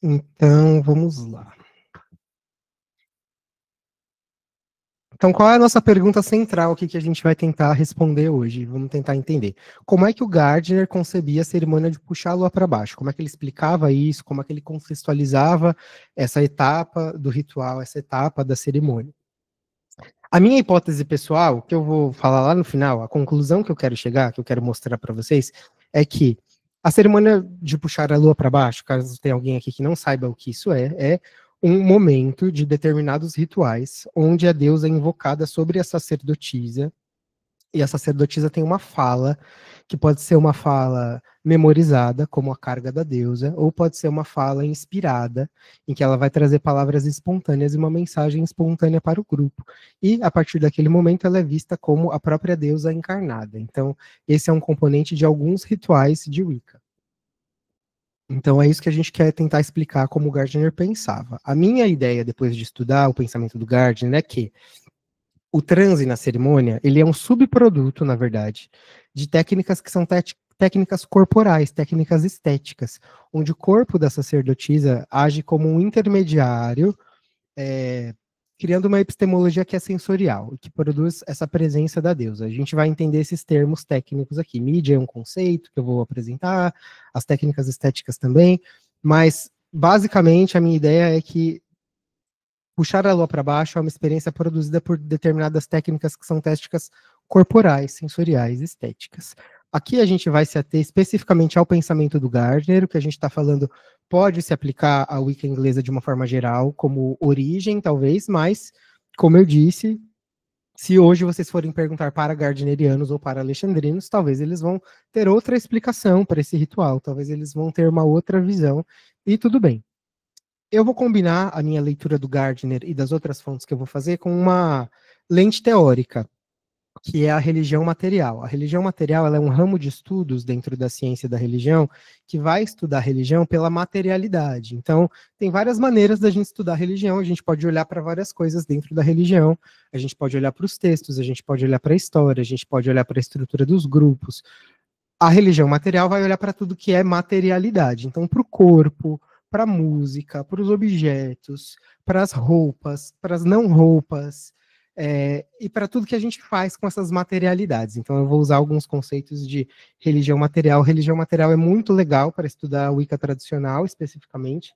Então, vamos lá. Então, qual é a nossa pergunta central aqui que a gente vai tentar responder hoje? Vamos tentar entender. Como é que o Gardner concebia a cerimônia de puxar a lua para baixo? Como é que ele explicava isso? Como é que ele contextualizava essa etapa do ritual, essa etapa da cerimônia? A minha hipótese pessoal, que eu vou falar lá no final, a conclusão que eu quero chegar, que eu quero mostrar para vocês, é que a cerimônia de puxar a lua para baixo, caso tenha alguém aqui que não saiba o que isso é um momento de determinados rituais onde a deusa é invocada sobre a sacerdotisa e a sacerdotisa tem uma fala, que pode ser uma fala memorizada, como a carga da deusa, ou pode ser uma fala inspirada, em que ela vai trazer palavras espontâneas e uma mensagem espontânea para o grupo. E, a partir daquele momento, ela é vista como a própria deusa encarnada. Então, esse é um componente de alguns rituais de Wicca. Então, é isso que a gente quer tentar explicar como o Gardner pensava. A minha ideia, depois de estudar o pensamento do Gardner, é que o transe na cerimônia, ele é um subproduto, na verdade, de técnicas que são técnicas corporais, técnicas estéticas, onde o corpo da sacerdotisa age como um intermediário, criando uma epistemologia que é sensorial, que produz essa presença da deusa. A gente vai entender esses termos técnicos aqui. Mídia é um conceito que eu vou apresentar, as técnicas estéticas também, mas basicamente a minha ideia é que puxar a lua para baixo é uma experiência produzida por determinadas técnicas que são técnicas corporais, sensoriais, estéticas. Aqui a gente vai se ater especificamente ao pensamento do Gardner, o que a gente está falando pode se aplicar à Wicca inglesa de uma forma geral, como origem, talvez, mas, como eu disse, se hoje vocês forem perguntar para gardnerianos ou para alexandrinos, talvez eles vão ter outra explicação para esse ritual, talvez eles vão ter uma outra visão, e tudo bem. Eu vou combinar a minha leitura do Gardner e das outras fontes que eu vou fazer com uma lente teórica, que é a religião material. A religião material ela é um ramo de estudos dentro da ciência da religião que vai estudar a religião pela materialidade. Então, tem várias maneiras da gente estudar a religião. A gente pode olhar para várias coisas dentro da religião, a gente pode olhar para os textos, a gente pode olhar para a história, a gente pode olhar para a estrutura dos grupos. A religião material vai olhar para tudo que é materialidade. Então, para o corpo, para a música, para os objetos, para as roupas, para as não roupas, e para tudo que a gente faz com essas materialidades. Então, eu vou usar alguns conceitos de religião material. Religião material é muito legal para estudar a Wicca tradicional, especificamente,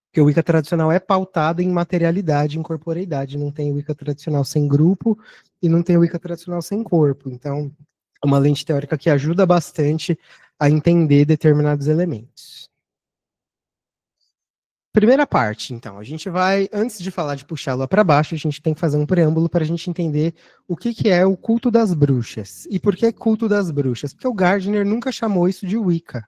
porque o Wicca tradicional é pautado em materialidade, em corporeidade. Não tem Wicca tradicional sem grupo e não tem Wicca tradicional sem corpo. Então, é uma lente teórica que ajuda bastante a entender determinados elementos. Primeira parte, então, a gente vai, antes de falar de puxá-la para baixo, a gente tem que fazer um preâmbulo para a gente entender o que é o culto das bruxas. E por que culto das bruxas? Porque o Gardner nunca chamou isso de Wicca.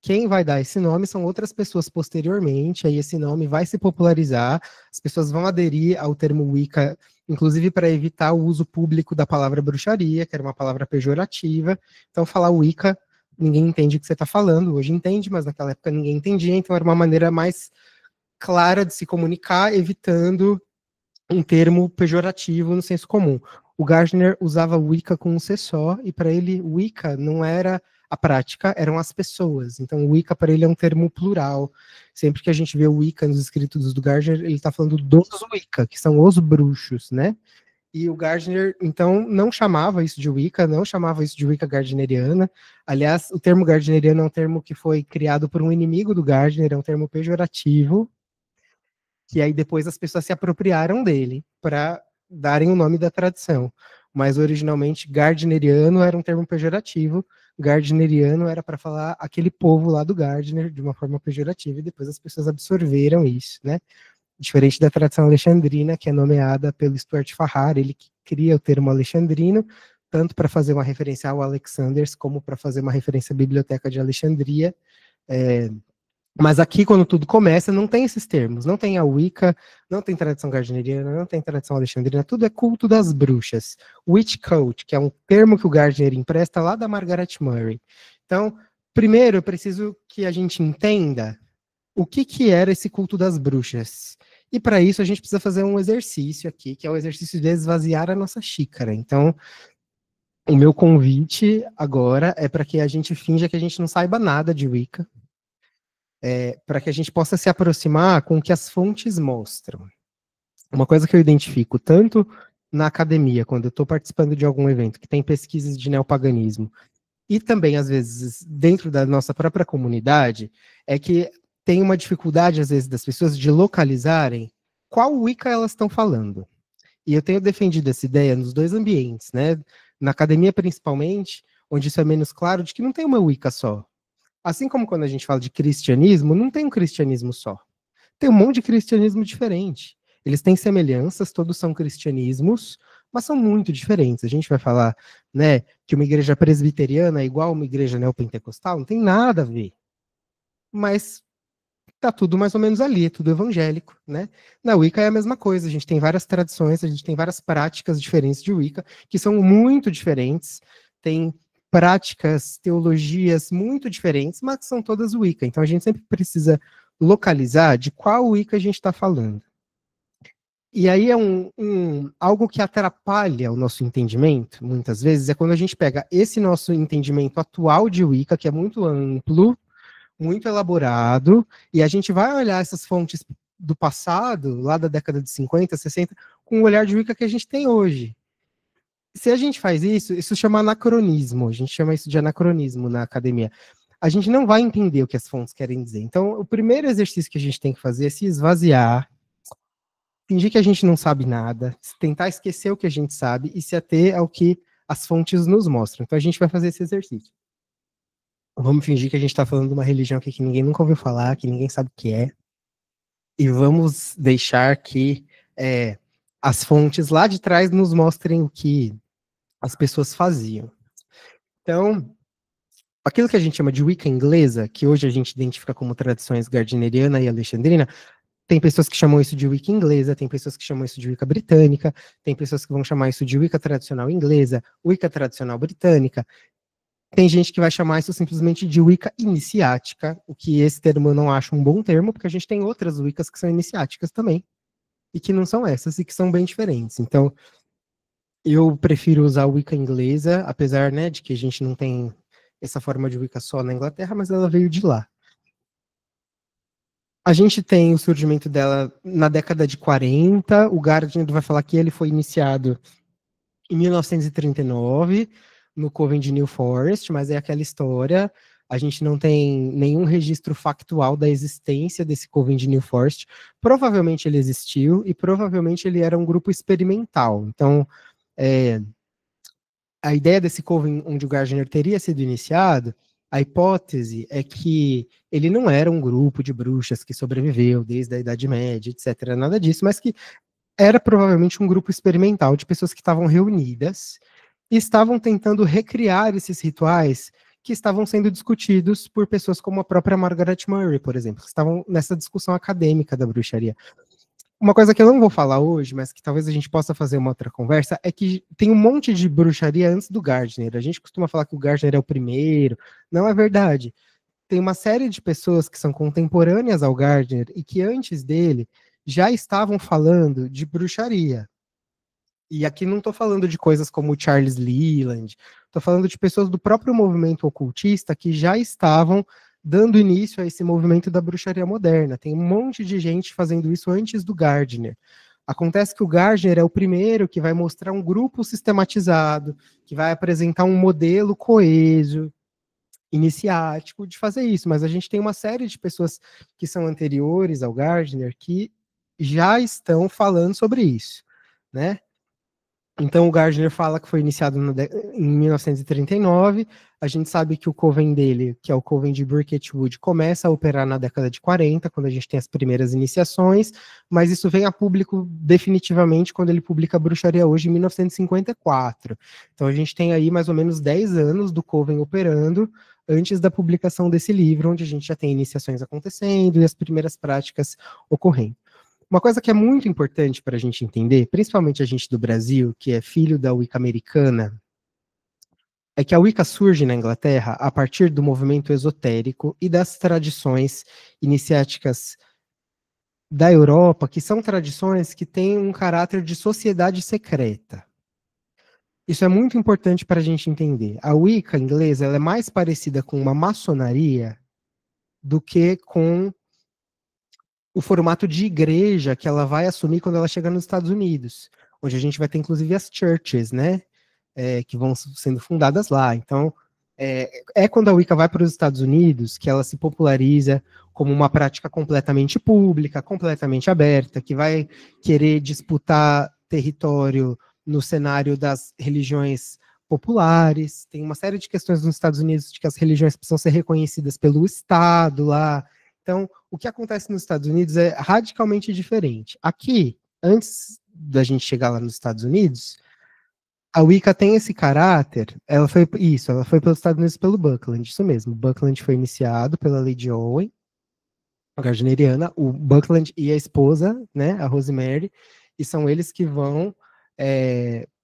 Quem vai dar esse nome são outras pessoas posteriormente, aí esse nome vai se popularizar, as pessoas vão aderir ao termo Wicca, inclusive para evitar o uso público da palavra bruxaria, que era uma palavra pejorativa. Então, falar Wicca, ninguém entende o que você está falando, hoje entende, mas naquela época ninguém entendia, então era uma maneira mais clara de se comunicar, evitando um termo pejorativo no senso comum. O Gardner usava Wicca com um C só, e para ele, Wicca não era a prática, eram as pessoas. Então, Wicca para ele é um termo plural. Sempre que a gente vê o Wicca nos escritos do Gardner, ele está falando dos Wicca, que são os bruxos, né? E o Gardner, então, não chamava isso de Wicca, não chamava isso de Wicca gardneriana. Aliás, o termo gardneriano é um termo que foi criado por um inimigo do Gardner, é um termo pejorativo, que aí depois as pessoas se apropriaram dele para darem o nome da tradição. Mas originalmente gardneriano era um termo pejorativo, gardneriano era para falar aquele povo lá do Gardner de uma forma pejorativa, e depois as pessoas absorveram isso, né? Diferente da tradição alexandrina, que é nomeada pelo Stuart Farrar, ele que cria o termo alexandrino, tanto para fazer uma referência ao Alexanders, como para fazer uma referência à Biblioteca de Alexandria. Mas aqui, quando tudo começa, não tem esses termos. Não tem a Wicca, não tem tradição gardneriana, não tem tradição alexandrina, tudo é culto das bruxas. Witch cult, que é um termo que o Gardner empresta lá da Margaret Murray. Então, primeiro, eu preciso que a gente entenda o que era esse culto das bruxas. E para isso, a gente precisa fazer um exercício aqui, que é o exercício de esvaziar a nossa xícara. Então, o meu convite agora é para que a gente finja que a gente não saiba nada de Wicca, para que a gente possa se aproximar com o que as fontes mostram. Uma coisa que eu identifico tanto na academia, quando eu estou participando de algum evento que tem pesquisas de neopaganismo, e também, às vezes, dentro da nossa própria comunidade, é que tem uma dificuldade, às vezes, das pessoas de localizarem qual Wicca elas estão falando. E eu tenho defendido essa ideia nos dois ambientes, né? Na academia, principalmente, onde isso é menos claro, de que não tem uma Wicca só. Assim como quando a gente fala de cristianismo, não tem um cristianismo só. Tem um monte de cristianismo diferente. Eles têm semelhanças, todos são cristianismos, mas são muito diferentes. A gente vai falar, né, que uma igreja presbiteriana é igual a uma igreja neopentecostal, não tem nada a ver. Mas tá tudo mais ou menos ali, é tudo evangélico, né? Na Wicca é a mesma coisa, a gente tem várias tradições, a gente tem várias práticas diferentes de Wicca, que são muito diferentes, tem práticas, teologias muito diferentes, mas que são todas Wicca. Então a gente sempre precisa localizar de qual Wicca a gente está falando. E aí é algo que atrapalha o nosso entendimento, muitas vezes, é quando a gente pega esse nosso entendimento atual de Wicca, que é muito amplo, muito elaborado, e a gente vai olhar essas fontes do passado, lá da década de 50, 60, com o olhar de Wicca que a gente tem hoje. Se a gente faz isso, isso chama anacronismo, a gente chama isso de anacronismo na academia. A gente não vai entender o que as fontes querem dizer. Então, o primeiro exercício que a gente tem que fazer é se esvaziar, fingir que a gente não sabe nada, tentar esquecer o que a gente sabe e se ater ao que as fontes nos mostram. Então, a gente vai fazer esse exercício. Vamos fingir que a gente está falando de uma religião aqui que ninguém nunca ouviu falar, que ninguém sabe o que é, e vamos deixar que as fontes lá de trás nos mostrem o que as pessoas faziam. Então, aquilo que a gente chama de Wicca inglesa, que hoje a gente identifica como tradições gardneriana e alexandrina, tem pessoas que chamam isso de Wicca inglesa, tem pessoas que chamam isso de Wicca britânica, tem pessoas que vão chamar isso de Wicca tradicional inglesa, Wicca tradicional britânica. Tem gente que vai chamar isso simplesmente de Wicca iniciática, o que esse termo eu não acho um bom termo, porque a gente tem outras Wiccas que são iniciáticas também, e que não são essas, e que são bem diferentes. Então, eu prefiro usar a Wicca inglesa, apesar, né, de que a gente não tem essa forma de Wicca só na Inglaterra, mas ela veio de lá. A gente tem o surgimento dela na década de 40, o Gardner vai falar que ele foi iniciado em 1939, no Coven de New Forest, mas é aquela história, a gente não tem nenhum registro factual da existência desse Coven de New Forest. Provavelmente ele existiu e provavelmente ele era um grupo experimental. Então, a ideia desse Coven onde o Gardner teria sido iniciado, a hipótese é que ele não era um grupo de bruxas que sobreviveu desde a Idade Média, etc., nada disso, mas que era provavelmente um grupo experimental de pessoas que estavam reunidas e estavam tentando recriar esses rituais que estavam sendo discutidos por pessoas como a própria Margaret Murray, por exemplo, que estavam nessa discussão acadêmica da bruxaria. Uma coisa que eu não vou falar hoje, mas que talvez a gente possa fazer uma outra conversa, é que tem um monte de bruxaria antes do Gardner. A gente costuma falar que o Gardner é o primeiro. Não é verdade. Tem uma série de pessoas que são contemporâneas ao Gardner e que antes dele já estavam falando de bruxaria. E aqui não estou falando de coisas como Charles Leland, estou falando de pessoas do próprio movimento ocultista que já estavam dando início a esse movimento da bruxaria moderna. Tem um monte de gente fazendo isso antes do Gardner. Acontece que o Gardner é o primeiro que vai mostrar um grupo sistematizado, que vai apresentar um modelo coeso, iniciático de fazer isso, mas a gente tem uma série de pessoas que são anteriores ao Gardner que já estão falando sobre isso, né? Então o Gardner fala que foi iniciado em 1939, a gente sabe que o Coven dele, que é o Coven de Birkett Wood, começa a operar na década de 40, quando a gente tem as primeiras iniciações, mas isso vem a público definitivamente quando ele publica a Bruxaria Hoje, em 1954. Então a gente tem aí mais ou menos 10 anos do Coven operando, antes da publicação desse livro, onde a gente já tem iniciações acontecendo e as primeiras práticas ocorrendo. Uma coisa que é muito importante para a gente entender, principalmente a gente do Brasil, que é filho da Wicca americana, é que a Wicca surge na Inglaterra a partir do movimento esotérico e das tradições iniciáticas da Europa, que são tradições que têm um caráter de sociedade secreta. Isso é muito importante para a gente entender. A Wicca inglesa ela é mais parecida com uma maçonaria do que com o formato de igreja que ela vai assumir quando ela chegar nos Estados Unidos, onde a gente vai ter inclusive as churches, né, que vão sendo fundadas lá. Então, quando a Wicca vai para os Estados Unidos que ela se populariza como uma prática completamente pública, completamente aberta, que vai querer disputar território no cenário das religiões populares. Tem uma série de questões nos Estados Unidos de que as religiões precisam ser reconhecidas pelo Estado lá. Então, o que acontece nos Estados Unidos é radicalmente diferente. Aqui, antes da gente chegar lá nos Estados Unidos, a Wicca tem esse caráter, ela foi pelos Estados Unidos pelo Buckland, isso mesmo. O Buckland foi iniciado pela Lady Owen, a gardneriana, o Buckland e a esposa, né, a Rosemary, e são eles que vão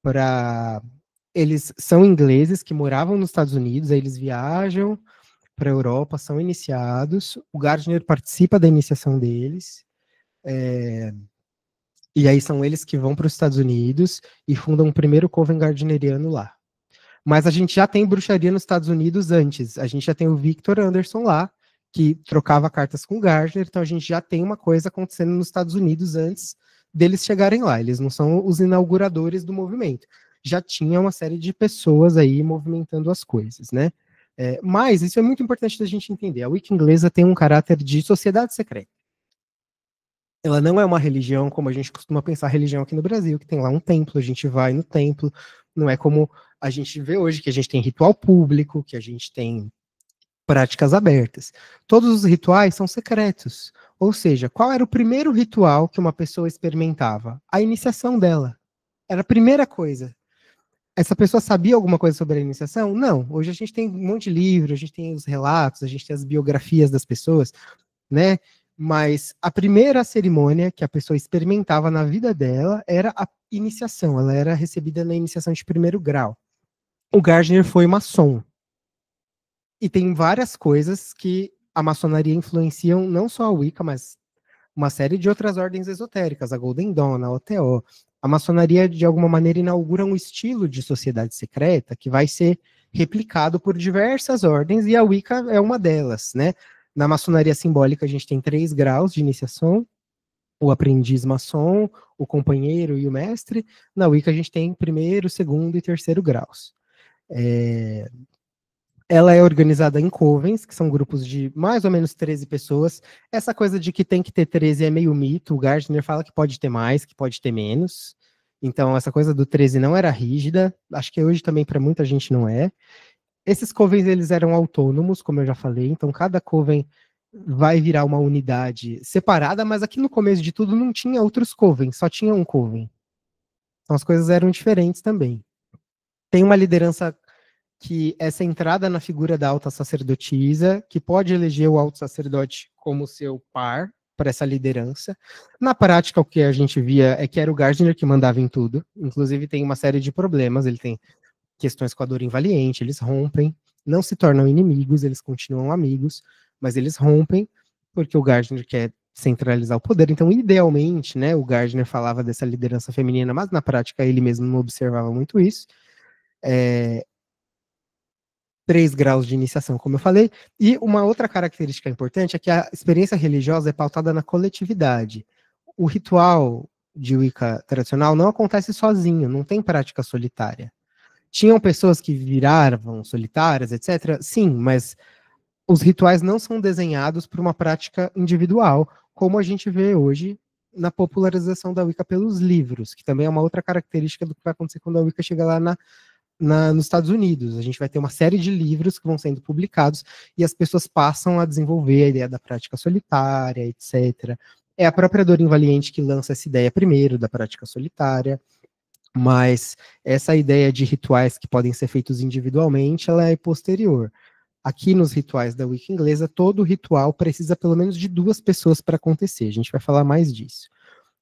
para... Eles são ingleses que moravam nos Estados Unidos, aí eles viajam para a Europa, são iniciados, o Gardner participa da iniciação deles, e aí são eles que vão para os Estados Unidos e fundam o primeiro coven gardneriano lá. Mas a gente já tem bruxaria nos Estados Unidos antes, a gente já tem o Victor Anderson lá, que trocava cartas com o Gardner, então a gente já tem uma coisa acontecendo nos Estados Unidos antes deles chegarem lá, eles não são os inauguradores do movimento, já tinha uma série de pessoas aí movimentando as coisas, né? Mas isso é muito importante da gente entender. A Wicca inglesa tem um caráter de sociedade secreta. Ela não é uma religião como a gente costuma pensar religião aqui no Brasil, que tem lá um templo, a gente vai no templo. Não é como a gente vê hoje, que a gente tem ritual público, que a gente tem práticas abertas. Todos os rituais são secretos. Ou seja, qual era o primeiro ritual que uma pessoa experimentava? A iniciação dela. Era a primeira coisa. Essa pessoa sabia alguma coisa sobre a iniciação? Não. Hoje a gente tem um monte de livro, a gente tem os relatos, a gente tem as biografias das pessoas, né? Mas a primeira cerimônia que a pessoa experimentava na vida dela era a iniciação. Ela era recebida na iniciação de primeiro grau. O Gardner foi maçom. E tem várias coisas que a maçonaria influenciam não só a Wicca, mas uma série de outras ordens esotéricas, a Golden Dawn, a OTO. A maçonaria, de alguma maneira, inaugura um estilo de sociedade secreta que vai ser replicado por diversas ordens, e a Wicca é uma delas, né? Na maçonaria simbólica, a gente tem 3 graus de iniciação, o aprendiz maçom, o companheiro e o mestre. Na Wicca, a gente tem primeiro, segundo e terceiro graus. Ela é organizada em covens, que são grupos de mais ou menos 13 pessoas. Essa coisa de que tem que ter 13 é meio mito. O Gardner fala que pode ter mais, que pode ter menos. Então, essa coisa do 13 não era rígida. Acho que hoje também para muita gente não é. Esses covens, eles eram autônomos, como eu já falei. Então, cada coven vai virar uma unidade separada, mas aqui no começo de tudo não tinha outros covens, só tinha um coven. Então, as coisas eram diferentes também. Tem uma liderança que é centrada na figura da alta sacerdotisa, que pode eleger o alto sacerdote como seu par para essa liderança. Na prática, o que a gente via é que era o Gardner que mandava em tudo. Inclusive, tem uma série de problemas. Ele tem questões com a Doreen Valiente, eles rompem, não se tornam inimigos, eles continuam amigos, mas eles rompem porque o Gardner quer centralizar o poder. Então, idealmente, né, o Gardner falava dessa liderança feminina, mas na prática ele mesmo não observava muito isso. 3 graus de iniciação, como eu falei, e uma outra característica importante é que a experiência religiosa é pautada na coletividade. O ritual de Wicca tradicional não acontece sozinho, não tem prática solitária. Tinham pessoas que viravam solitárias, etc. Sim, mas os rituais não são desenhados para uma prática individual, como a gente vê hoje na popularização da Wicca pelos livros, que também é uma outra característica do que vai acontecer quando a Wicca chega lá nos Estados Unidos. A gente vai ter uma série de livros que vão sendo publicados e as pessoas passam a desenvolver a ideia da prática solitária, etc. É a própria Doreen Valiente que lança essa ideia primeiro da prática solitária, mas essa ideia de rituais que podem ser feitos individualmente, ela é posterior. Aqui nos rituais da Wicca inglesa, todo ritual precisa pelo menos de 2 pessoas para acontecer. A gente vai falar mais disso.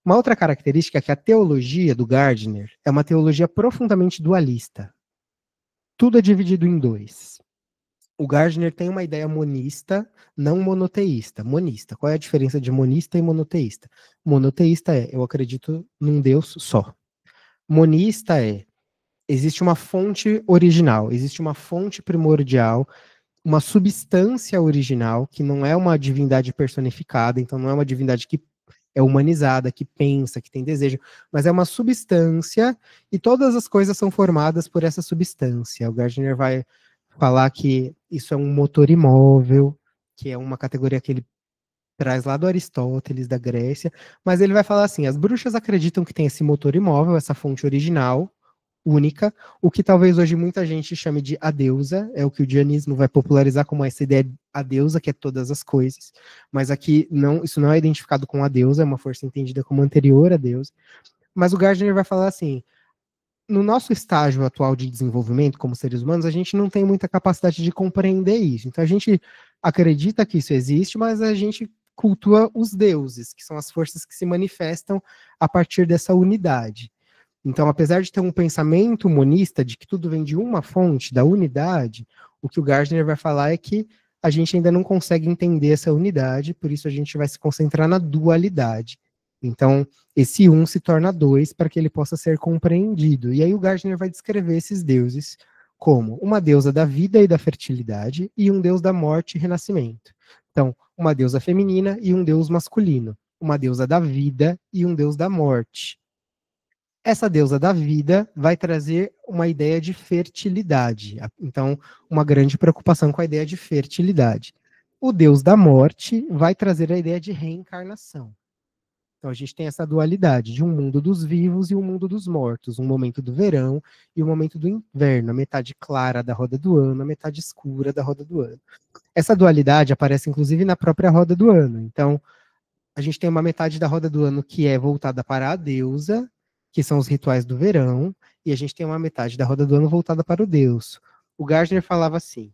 Uma outra característica é que a teologia do Gardner é uma teologia profundamente dualista. Tudo é dividido em 2. O Gardner tem uma ideia monista, não monoteísta. Monista. Qual é a diferença de monista e monoteísta? Monoteísta é, eu acredito num Deus só. Monista é, existe uma fonte original, existe uma fonte primordial uma substância original, que não é uma divindade personificada, então não é uma divindade que é humanizada, que pensa, que tem desejo, mas é uma substância e todas as coisas são formadas por essa substância. O Gardner vai falar que isso é um motor imóvel, que é uma categoria que ele traz lá do Aristóteles, da Grécia, mas ele vai falar assim, as bruxas acreditam que tem esse motor imóvel, essa fonte original, única, o que talvez hoje muita gente chame de a deusa, é o que o dianismo vai popularizar como essa ideia de a deusa, que é todas as coisas, mas aqui não, isso não é identificado com a deusa, é uma força entendida como anterior à deusa, mas o Gardner vai falar assim, no nosso estágio atual de desenvolvimento como seres humanos, a gente não tem muita capacidade de compreender isso. Então a gente acredita que isso existe, mas a gente cultua os deuses, que são as forças que se manifestam a partir dessa unidade. Então, apesar de ter um pensamento monista de que tudo vem de uma fonte, da unidade, o que o Gardner vai falar é que a gente ainda não consegue entender essa unidade, por isso a gente vai se concentrar na dualidade. Então, esse um se torna dois para que ele possa ser compreendido. E aí o Gardner vai descrever esses deuses como uma deusa da vida e da fertilidade e um deus da morte e renascimento. Então, uma deusa feminina e um deus masculino. Uma deusa da vida e um deus da morte. Essa deusa da vida vai trazer uma ideia de fertilidade. Então, uma grande preocupação com a ideia de fertilidade. O deus da morte vai trazer a ideia de reencarnação. Então, a gente tem essa dualidade de um mundo dos vivos e um mundo dos mortos, um momento do verão e um momento do inverno, a metade clara da roda do ano, a metade escura da roda do ano. Essa dualidade aparece, inclusive, na própria roda do ano. Então, a gente tem uma metade da roda do ano que é voltada para a deusa, que são os rituais do verão, e a gente tem uma metade da roda do ano voltada para o deus. O Gardner falava assim,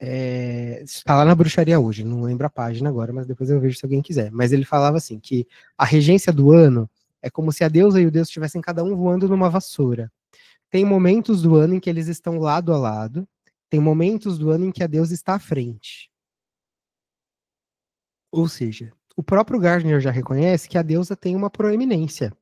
está lá na bruxaria hoje, não lembro a página agora, mas depois eu vejo se alguém quiser. Mas ele falava assim, que a regência do ano é como se a deusa e o deus estivessem cada um voando numa vassoura. Tem momentos do ano em que eles estão lado a lado, tem momentos do ano em que a deusa está à frente. Ou seja, o próprio Gardner já reconhece que a deusa tem uma proeminência.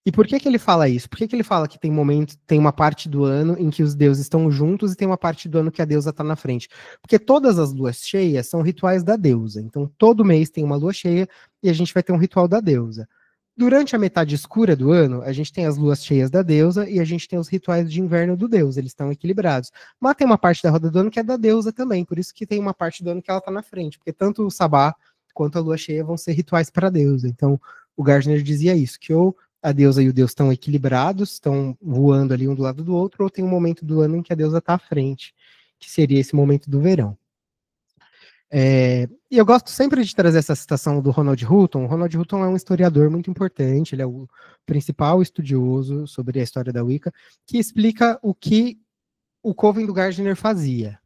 E por que que ele fala isso? Por que que ele fala que tem momento, tem uma parte do ano em que os deuses estão juntos e tem uma parte do ano que a deusa está na frente? Porque todas as luas cheias são rituais da deusa. Então, todo mês tem uma lua cheia e a gente vai ter um ritual da deusa. Durante a metade escura do ano, a gente tem as luas cheias da deusa e a gente tem os rituais de inverno do deus, eles estão equilibrados. Mas tem uma parte da roda do ano que é da deusa também, por isso que tem uma parte do ano que ela está na frente, porque tanto o sabá quanto a lua cheia vão ser rituais para a deusa. Então, o Gardner dizia isso, que ou a deusa e o deus estão equilibrados, estão voando ali um do lado do outro, ou tem um momento do ano em que a deusa está à frente, que seria esse momento do verão. E eu gosto sempre de trazer essa citação do Ronald Hutton. O Ronald Hutton é um historiador muito importante, ele é o principal estudioso sobre a história da Wicca, que explica o que o Coven do Gardner fazia.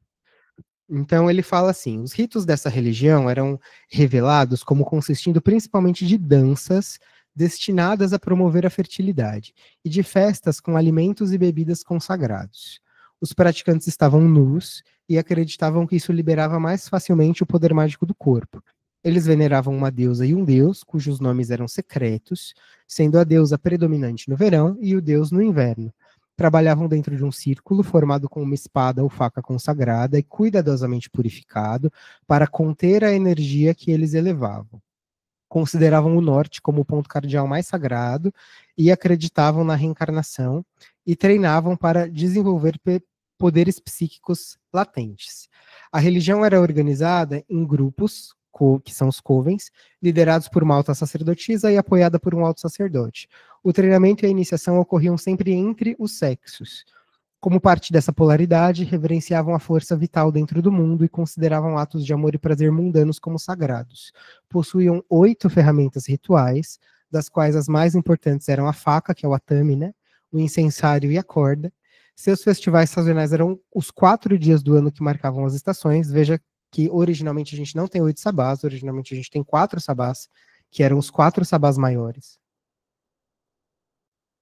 Então ele fala assim, os ritos dessa religião eram revelados como consistindo principalmente de danças destinadas a promover a fertilidade e de festas com alimentos e bebidas consagrados. Os praticantes estavam nus e acreditavam que isso liberava mais facilmente o poder mágico do corpo. Eles veneravam uma deusa e um deus, cujos nomes eram secretos, sendo a deusa predominante no verão e o deus no inverno. Trabalhavam dentro de um círculo formado com uma espada ou faca consagrada e cuidadosamente purificado para conter a energia que eles elevavam. Consideravam o norte como o ponto cardeal mais sagrado e acreditavam na reencarnação e treinavam para desenvolver poderes psíquicos latentes. A religião era organizada em grupos, que são os covens, liderados por uma alta sacerdotisa e apoiada por um alto sacerdote. O treinamento e a iniciação ocorriam sempre entre os sexos. Como parte dessa polaridade, reverenciavam a força vital dentro do mundo e consideravam atos de amor e prazer mundanos como sagrados. Possuíam 8 ferramentas rituais, das quais as mais importantes eram a faca, que é o atame, né? O incensário e a corda. Seus festivais sazonais eram os 4 dias do ano que marcavam as estações. Veja que originalmente a gente não tem 8 sabás, originalmente a gente tem 4 sabás, que eram os 4 sabás maiores.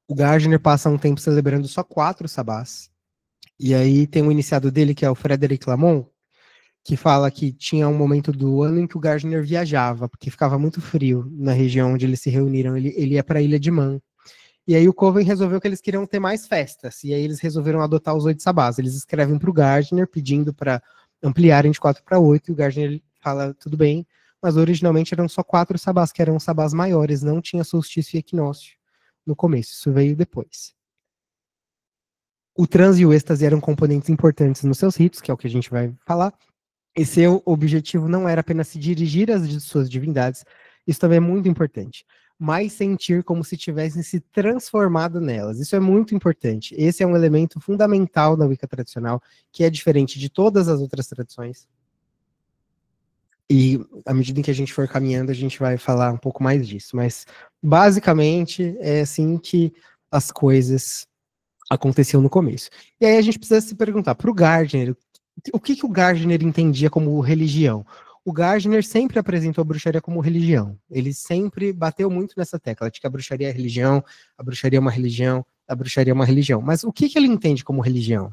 O Gardner passa um tempo celebrando só 4 sabás. E aí tem um iniciado dele, que é o Frederic Lamont, que fala que tinha um momento do ano em que o Gardner viajava, porque ficava muito frio na região onde eles se reuniram. Ele ia para a Ilha de Man. E aí o Coven resolveu que eles queriam ter mais festas, e aí eles resolveram adotar os 8 sabás. Eles escrevem para o Gardner pedindo para ampliarem de 4 para 8, e o Gardner fala, tudo bem, mas originalmente eram só 4 sabás, que eram sabás maiores, não tinha solstício e equinócio no começo, isso veio depois. O transe e o êxtase eram componentes importantes nos seus ritos, que é o que a gente vai falar, e seu objetivo não era apenas se dirigir às suas divindades, isso também é muito importante, mas sentir como se tivessem se transformado nelas. Isso é muito importante. Esse é um elemento fundamental da Wicca tradicional, que é diferente de todas as outras tradições. E à medida em que a gente for caminhando, a gente vai falar um pouco mais disso. Mas, basicamente, é assim que as coisas aconteciam no começo. E aí a gente precisa se perguntar, para o Gardner, o que o Gardner entendia como religião? O Gardner sempre apresentou a bruxaria como religião. Ele sempre bateu muito nessa tecla de que a bruxaria é religião, a bruxaria é uma religião, a bruxaria é uma religião. Mas o que ele entende como religião?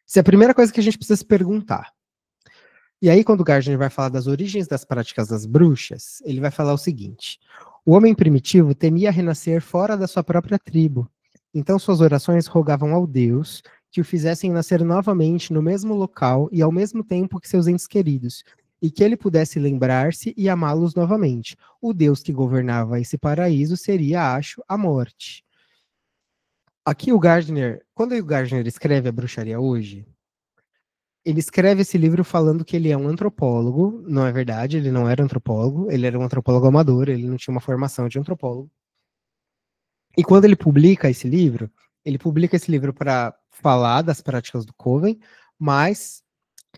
Essa é a primeira coisa que a gente precisa se perguntar. E aí, quando o Gardner vai falar das origens das práticas das bruxas, ele vai falar o seguinte: o homem primitivo temia renascer fora da sua própria tribo. Então suas orações rogavam ao Deus que o fizessem nascer novamente no mesmo local e ao mesmo tempo que seus entes queridos, e que ele pudesse lembrar-se e amá-los novamente. O Deus que governava esse paraíso seria, acho, a morte. Aqui o Gardner, quando o Gardner escreve a bruxaria hoje, ele escreve esse livro falando que ele é um antropólogo, não é verdade, ele não era antropólogo, ele era um antropólogo amador, ele não tinha uma formação de antropólogo. E quando ele publica esse livro para falar das práticas do Coven, mas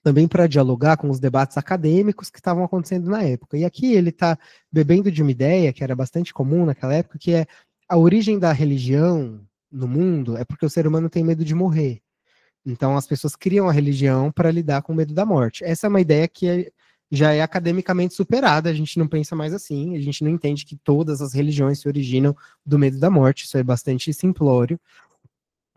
também para dialogar com os debates acadêmicos que estavam acontecendo na época. E aqui ele está bebendo de uma ideia que era bastante comum naquela época, que é a origem da religião no mundo é porque o ser humano tem medo de morrer. Então as pessoas criam a religião para lidar com o medo da morte. Essa é uma ideia que já é academicamente superada, a gente não pensa mais assim, a gente não entende que todas as religiões se originam do medo da morte, isso é bastante simplório.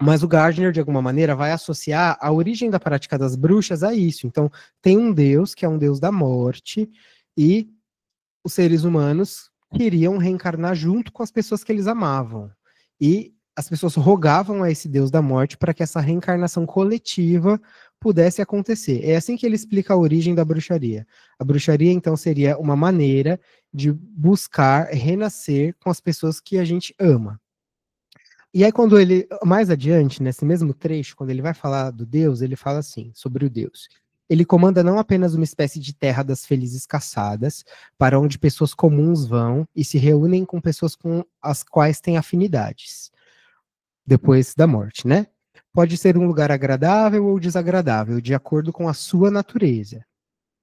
Mas o Gardner, de alguma maneira, vai associar a origem da prática das bruxas a isso. Então, tem um deus, que é um deus da morte, e os seres humanos queriam reencarnar junto com as pessoas que eles amavam. E as pessoas rogavam a esse deus da morte para que essa reencarnação coletiva pudesse acontecer. É assim que ele explica a origem da bruxaria. A bruxaria, então, seria uma maneira de buscar renascer com as pessoas que a gente ama. E aí, quando ele, mais adiante, nesse mesmo trecho, quando ele vai falar do Deus, ele fala assim, sobre o Deus. Ele comanda não apenas uma espécie de terra das felizes caçadas, para onde pessoas comuns vão e se reúnem com pessoas com as quais têm afinidades, depois da morte, né? Pode ser um lugar agradável ou desagradável, de acordo com a sua natureza.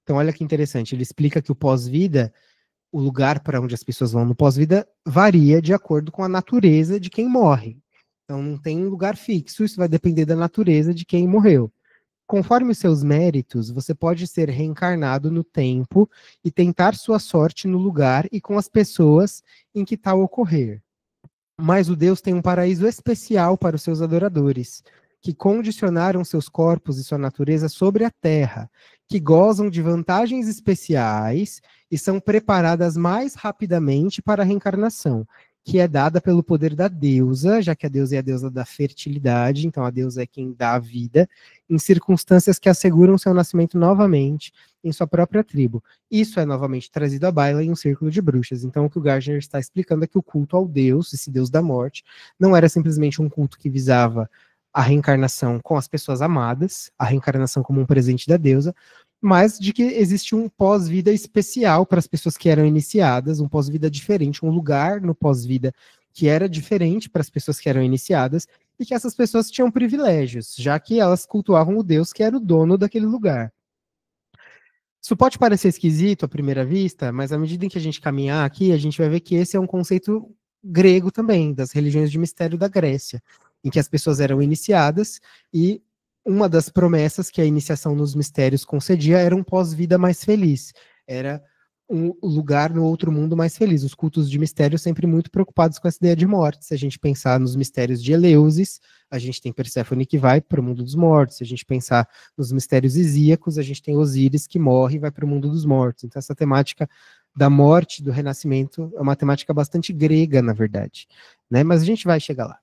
Então, olha que interessante, ele explica que o pós-vida, o lugar para onde as pessoas vão no pós-vida varia de acordo com a natureza de quem morre. Então não tem um lugar fixo, isso vai depender da natureza de quem morreu. Conforme os seus méritos, você pode ser reencarnado no tempo e tentar sua sorte no lugar e com as pessoas em que tal ocorrer. Mas o Deus tem um paraíso especial para os seus adoradores, que condicionaram seus corpos e sua natureza sobre a terra, que gozam de vantagens especiais e são preparadas mais rapidamente para a reencarnação, que é dada pelo poder da deusa, já que a deusa é a deusa da fertilidade, então a deusa é quem dá a vida, em circunstâncias que asseguram seu nascimento novamente em sua própria tribo. Isso é novamente trazido à baila em um círculo de bruxas. Então o que o Gardner está explicando é que o culto ao Deus, esse Deus da morte, não era simplesmente um culto que visava a reencarnação com as pessoas amadas, a reencarnação como um presente da deusa, mas de que existe um pós-vida especial para as pessoas que eram iniciadas, um pós-vida diferente, um lugar no pós-vida que era diferente para as pessoas que eram iniciadas, e que essas pessoas tinham privilégios, já que elas cultuavam o Deus que era o dono daquele lugar. Isso pode parecer esquisito à primeira vista, mas à medida em que a gente caminhar aqui, a gente vai ver que esse é um conceito grego também, das religiões de mistério da Grécia, em que as pessoas eram iniciadas e uma das promessas que a iniciação nos mistérios concedia era um pós-vida mais feliz, era um lugar no outro mundo mais feliz. Os cultos de mistério sempre muito preocupados com essa ideia de morte. Se a gente pensar nos mistérios de Eleusis, a gente tem Perséfone que vai para o mundo dos mortos. Se a gente pensar nos mistérios isíacos, a gente tem Osíris que morre e vai para o mundo dos mortos. Então essa temática da morte, do renascimento, é uma temática bastante grega, na verdade, né? Mas a gente vai chegar lá.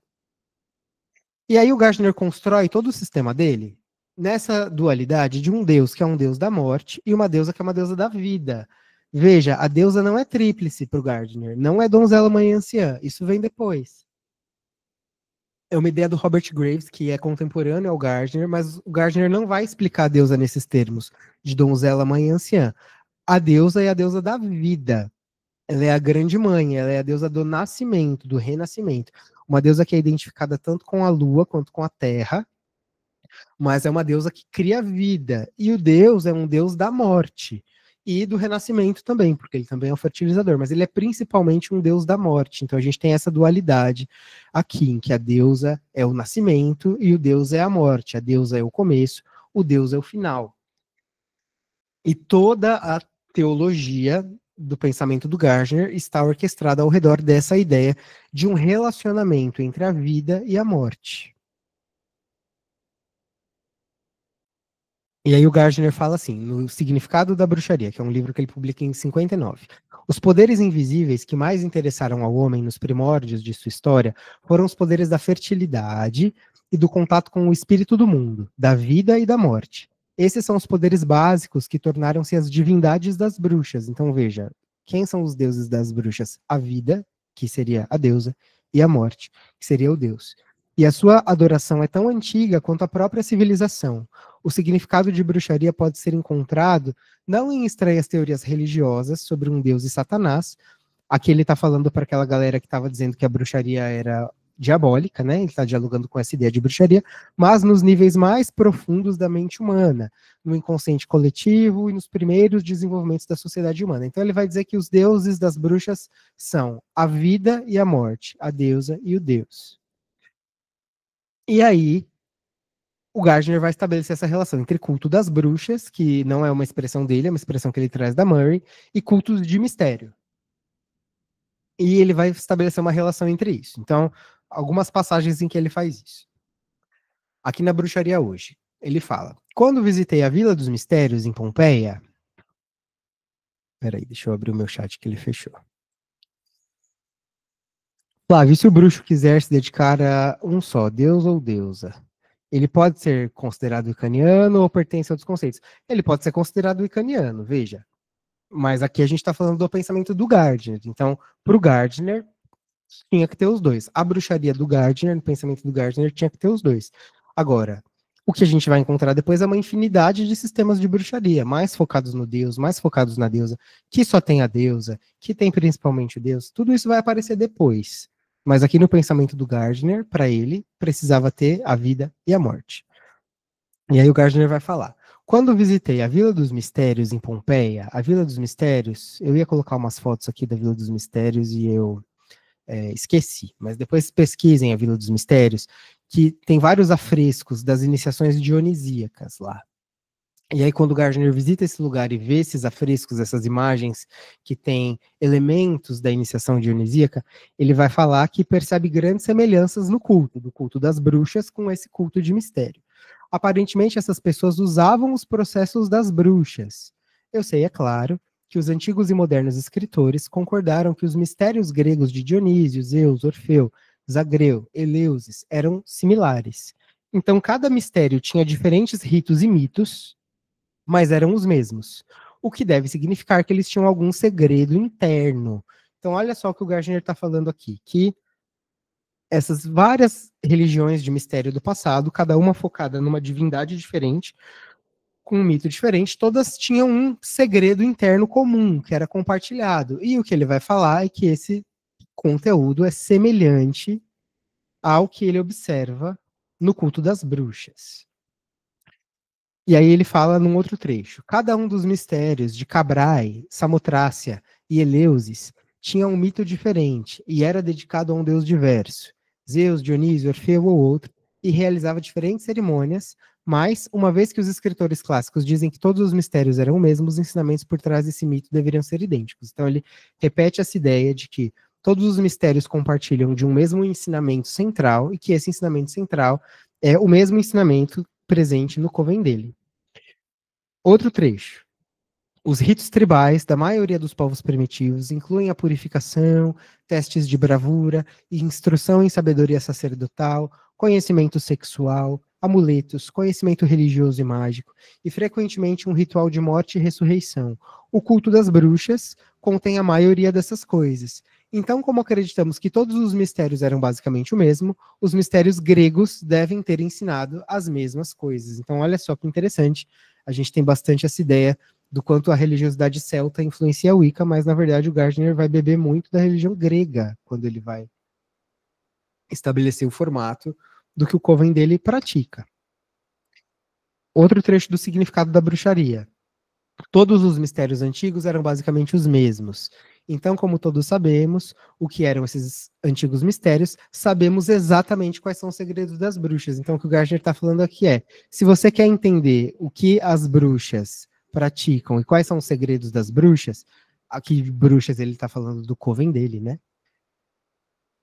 E aí o Gardner constrói todo o sistema dele nessa dualidade de um deus que é um deus da morte e uma deusa que é uma deusa da vida. Veja, a deusa não é tríplice para o Gardner, não é donzela, mãe e anciã, isso vem depois. É uma ideia do Robert Graves, que é contemporâneo ao Gardner, mas o Gardner não vai explicar a deusa nesses termos, de donzela, mãe e anciã. A deusa é a deusa da vida. Ela é a grande mãe, ela é a deusa do nascimento, do renascimento. Uma deusa que é identificada tanto com a lua quanto com a terra, mas é uma deusa que cria vida. E o deus é um deus da morte e do renascimento também, porque ele também é um fertilizador, mas ele é principalmente um deus da morte. Então a gente tem essa dualidade aqui, em que a deusa é o nascimento e o deus é a morte. A deusa é o começo, o deus é o final. E toda a teologia do pensamento do Gardner está orquestrada ao redor dessa ideia de um relacionamento entre a vida e a morte. E aí o Gardner fala assim, no Significado da Bruxaria, que é um livro que ele publica em 59. Os poderes invisíveis que mais interessaram ao homem nos primórdios de sua história foram os poderes da fertilidade e do contato com o espírito do mundo, da vida e da morte. Esses são os poderes básicos que tornaram-se as divindades das bruxas. Então veja, quem são os deuses das bruxas? A vida, que seria a deusa, e a morte, que seria o deus. E a sua adoração é tão antiga quanto a própria civilização. O significado de bruxaria pode ser encontrado não em estranhas teorias religiosas sobre um deus e Satanás. Aqui ele está falando para aquela galera que estava dizendo que a bruxaria era diabólica, né? Ele está dialogando com essa ideia de bruxaria, mas nos níveis mais profundos da mente humana, no inconsciente coletivo e nos primeiros desenvolvimentos da sociedade humana. Então ele vai dizer que os deuses das bruxas são a vida e a morte, a deusa e o deus. E aí, o Gardner vai estabelecer essa relação entre culto das bruxas, que não é uma expressão dele, é uma expressão que ele traz da Murray, e cultos de mistério. E ele vai estabelecer uma relação entre isso. Então, algumas passagens em que ele faz isso. Aqui na Bruxaria Hoje, ele fala: quando visitei a Vila dos Mistérios, em Pompeia. Peraí, deixa eu abrir o meu chat que ele fechou. Flávio, se o bruxo quiser se dedicar a um só, deus ou deusa, ele pode ser considerado wicaniano ou pertence a outros conceitos? Ele pode ser considerado wicaniano, veja. Mas aqui a gente está falando do pensamento do Gardner. Então, para o Gardner, tinha que ter os dois. A bruxaria do Gardner, no pensamento do Gardner, tinha que ter os dois. Agora, o que a gente vai encontrar depois é uma infinidade de sistemas de bruxaria, mais focados no deus, mais focados na deusa, que só tem a deusa, que tem principalmente o deus. Tudo isso vai aparecer depois. Mas aqui no pensamento do Gardner, para ele, precisava ter a vida e a morte. E aí o Gardner vai falar: quando visitei a Vila dos Mistérios em Pompeia, a Vila dos Mistérios, eu ia colocar umas fotos aqui da Vila dos Mistérios e eu esqueci, mas depois pesquisem a Vila dos Mistérios, que tem vários afrescos das iniciações dionisíacas lá. E aí, quando o Gardner visita esse lugar e vê esses afrescos, essas imagens que têm elementos da iniciação dionisíaca, ele vai falar que percebe grandes semelhanças no culto, do culto das bruxas com esse culto de mistério. Aparentemente, essas pessoas usavam os processos das bruxas. Eu sei, é claro, que os antigos e modernos escritores concordaram que os mistérios gregos de Dionísio, Zeus, Orfeu, Zagreu, Eleusis eram similares. Então, cada mistério tinha diferentes ritos e mitos, mas eram os mesmos. O que deve significar que eles tinham algum segredo interno. Então, olha só o que o Gardner está falando aqui, que essas várias religiões de mistério do passado, cada uma focada numa divindade diferente, com um mito diferente, todas tinham um segredo interno comum, que era compartilhado. E o que ele vai falar é que esse conteúdo é semelhante ao que ele observa no culto das bruxas. E aí ele fala num outro trecho: cada um dos mistérios de Cabrai, Samotrácia e Eleusis tinha um mito diferente e era dedicado a um deus diverso, Zeus, Dionísio, Orfeu ou outro, e realizava diferentes cerimônias, mas, uma vez que os escritores clássicos dizem que todos os mistérios eram o mesmo, os ensinamentos por trás desse mito deveriam ser idênticos. Então ele repete essa ideia de que todos os mistérios compartilham de um mesmo ensinamento central e que esse ensinamento central é o mesmo ensinamento presente no Coven dele. Outro trecho. Os ritos tribais da maioria dos povos primitivos incluem a purificação, testes de bravura, instrução em sabedoria sacerdotal, conhecimento sexual, amuletos, conhecimento religioso e mágico, e frequentemente um ritual de morte e ressurreição. O culto das bruxas contém a maioria dessas coisas. Então, como acreditamos que todos os mistérios eram basicamente o mesmo, os mistérios gregos devem ter ensinado as mesmas coisas. Então, olha só que interessante, a gente tem bastante essa ideia do quanto a religiosidade celta influencia a Wicca, mas na verdade o Gardner vai beber muito da religião grega quando ele vai estabelecer o formato do que o coven dele pratica. Outro trecho do significado da bruxaria. Todos os mistérios antigos eram basicamente os mesmos. Então, como todos sabemos, o que eram esses antigos mistérios, sabemos exatamente quais são os segredos das bruxas. Então, o que o Gardner está falando aqui é, se você quer entender o que as bruxas praticam e quais são os segredos das bruxas, aqui bruxas ele está falando do coven dele, né?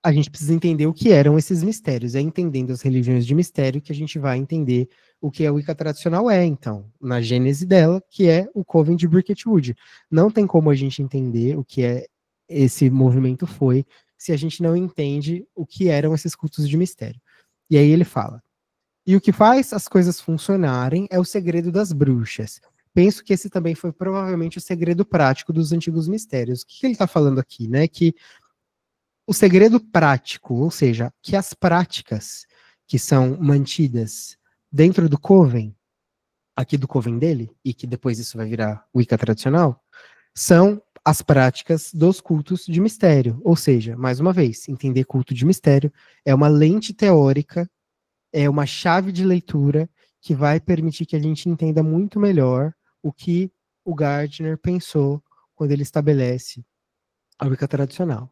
A gente precisa entender o que eram esses mistérios. É entendendo as religiões de mistério que a gente vai entender o que a Wicca tradicional é, então, na gênese dela, que é o Coven de Bricketwood. Não tem como a gente entender o que é esse movimento foi se a gente não entende o que eram esses cultos de mistério. E aí ele fala, e o que faz as coisas funcionarem é o segredo das bruxas. Penso que esse também foi provavelmente o segredo prático dos antigos mistérios. O que ele está falando aqui, né? Que o segredo prático, ou seja, que as práticas que são mantidas dentro do coven, aqui do coven dele, e que depois isso vai virar Wicca tradicional, são as práticas dos cultos de mistério. Ou seja, mais uma vez, entender culto de mistério é uma lente teórica, é uma chave de leitura que vai permitir que a gente entenda muito melhor o que o Gardner pensou quando ele estabelece a Wicca tradicional.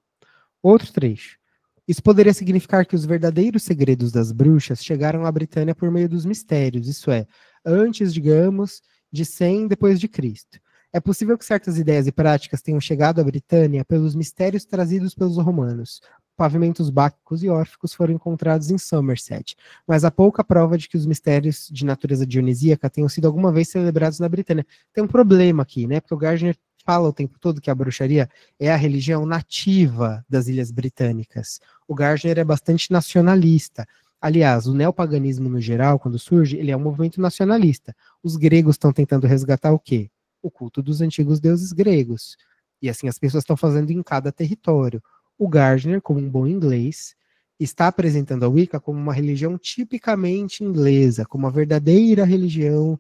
Outro trecho. Isso poderia significar que os verdadeiros segredos das bruxas chegaram à Britânia por meio dos mistérios, isso é, antes, digamos, de 100 depois de Cristo. É possível que certas ideias e práticas tenham chegado à Britânia pelos mistérios trazidos pelos romanos. Pavimentos báquicos e órficos foram encontrados em Somerset, mas há pouca prova de que os mistérios de natureza dionisíaca tenham sido alguma vez celebrados na Britânia. Tem um problema aqui, né? Porque o Gardner fala o tempo todo que a bruxaria é a religião nativa das Ilhas Britânicas. O Gardner é bastante nacionalista. Aliás, o neopaganismo no geral, quando surge, ele é um movimento nacionalista. Os gregos estão tentando resgatar o quê? O culto dos antigos deuses gregos. E assim as pessoas estão fazendo em cada território. O Gardner, como um bom inglês, está apresentando a Wicca como uma religião tipicamente inglesa, como uma verdadeira religião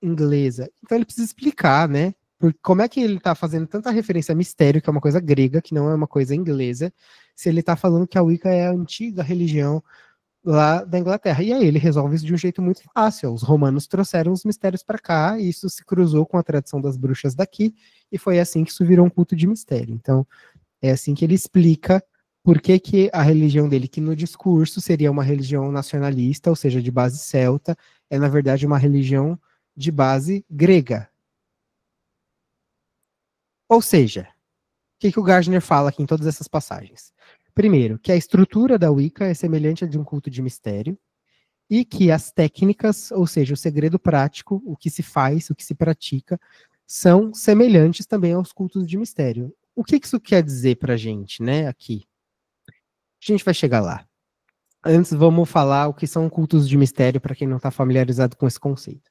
inglesa. Então ele precisa explicar, né? Porque como é que ele está fazendo tanta referência a mistério, que é uma coisa grega, que não é uma coisa inglesa, se ele está falando que a Wicca é a antiga religião lá da Inglaterra. E aí ele resolve isso de um jeito muito fácil. Os romanos trouxeram os mistérios para cá, e isso se cruzou com a tradição das bruxas daqui, e foi assim que isso virou um culto de mistério. Então, é assim que ele explica por que, que a religião dele, que no discurso seria uma religião nacionalista, ou seja, de base celta, é na verdade uma religião de base grega. Ou seja, o que, que o Gardner fala aqui em todas essas passagens? Primeiro, que a estrutura da Wicca é semelhante à de um culto de mistério, e que as técnicas, ou seja, o segredo prático, o que se faz, o que se pratica, são semelhantes também aos cultos de mistério. O que isso quer dizer pra gente, né, aqui? A gente vai chegar lá. Antes, vamos falar o que são cultos de mistério, para quem não está familiarizado com esse conceito.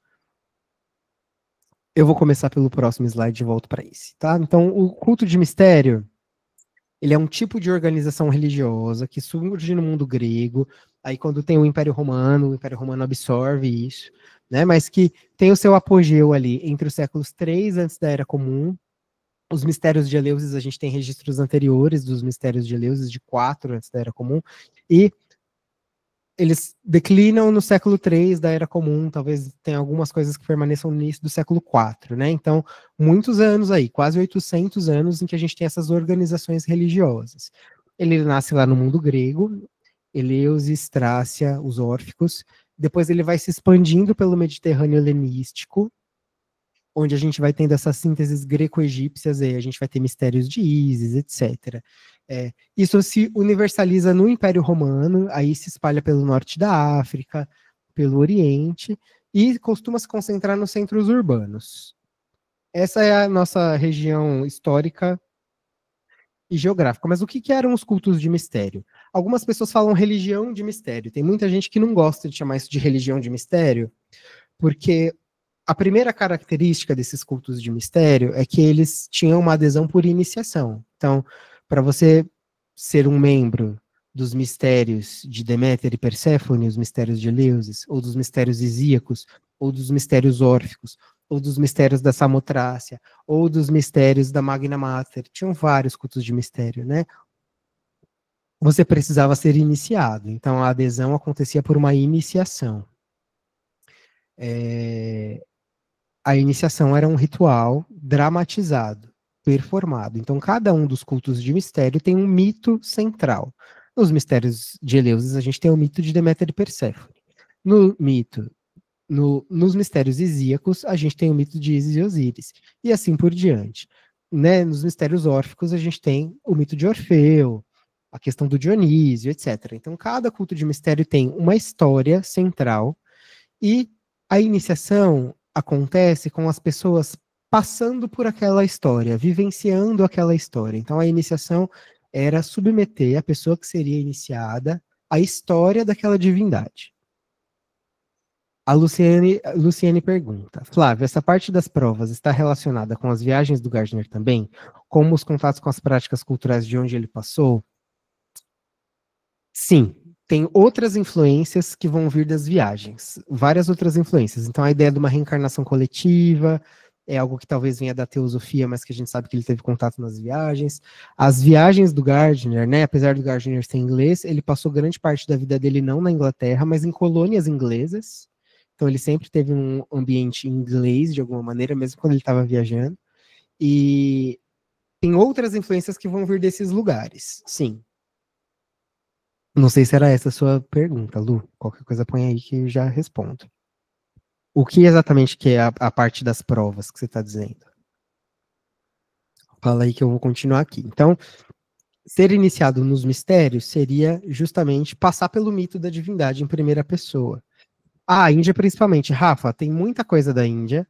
Eu vou começar pelo próximo slide e volto para esse, tá? Então, o culto de mistério, ele é um tipo de organização religiosa que surge no mundo grego, aí quando tem o Império Romano absorve isso, né? Mas que tem o seu apogeu ali entre os séculos 3 antes da Era Comum. Os mistérios de Eleusis, a gente tem registros anteriores dos mistérios de Eleusis de 4 antes da Era Comum, e eles declinam no século III da Era Comum, talvez tenha algumas coisas que permaneçam no início do século IV, né? Então, muitos anos aí, quase 800 anos em que a gente tem essas organizações religiosas. Ele nasce lá no mundo grego, Eleusis, Trácia, os órficos, depois ele vai se expandindo pelo Mediterrâneo helenístico, onde a gente vai tendo essas sínteses greco-egípcias, aí a gente vai ter mistérios de Ísis, etc. Isso se universaliza no Império Romano, aí se espalha pelo norte da África, pelo Oriente, e costuma se concentrar nos centros urbanos. Essa é a nossa região histórica e geográfica. Mas o que, que eram os cultos de mistério? Algumas pessoas falam religião de mistério. Tem muita gente que não gosta de chamar isso de religião de mistério, porque a primeira característica desses cultos de mistério é que eles tinham uma adesão por iniciação. Então, para você ser um membro dos mistérios de Deméter e Perséfone, os mistérios de Eleusis, ou dos mistérios isíacos, ou dos mistérios órficos, ou dos mistérios da Samotrácia, ou dos mistérios da Magna Mater, tinham vários cultos de mistério, né? Você precisava ser iniciado, então a adesão acontecia por uma iniciação. A iniciação era um ritual dramatizado, performado. Então, cada um dos cultos de mistério tem um mito central. Nos mistérios de Eleusis, a gente tem o mito de Deméter e Perséfone. No mito, nos mistérios isíacos, a gente tem o mito de Ísis e Osíris. E assim por diante. Né? Nos mistérios órficos, a gente tem o mito de Orfeu, a questão do Dionísio, etc. Então, cada culto de mistério tem uma história central e a iniciação acontece com as pessoas passando por aquela história, vivenciando aquela história. Então a iniciação era submeter a pessoa que seria iniciada à história daquela divindade. A Luciane pergunta, Flávio, essa parte das provas está relacionada com as viagens do Gardner também? Como os contatos com as práticas culturais de onde ele passou? Sim, tem outras influências que vão vir das viagens, várias outras influências. Então, a ideia de uma reencarnação coletiva é algo que talvez venha da teosofia, mas que a gente sabe que ele teve contato nas viagens. As viagens do Gardner, né, apesar do Gardner ser inglês, ele passou grande parte da vida dele não na Inglaterra, mas em colônias inglesas. Então, ele sempre teve um ambiente inglês, de alguma maneira, mesmo quando ele estava viajando. E tem outras influências que vão vir desses lugares, sim. Não sei se era essa a sua pergunta, Lu. Qualquer coisa põe aí que eu já respondo. O que exatamente que é a parte das provas que você está dizendo? Fala aí que eu vou continuar aqui. Então, ser iniciado nos mistérios seria justamente passar pelo mito da divindade em primeira pessoa. Ah, a Índia principalmente. Rafa, tem muita coisa da Índia.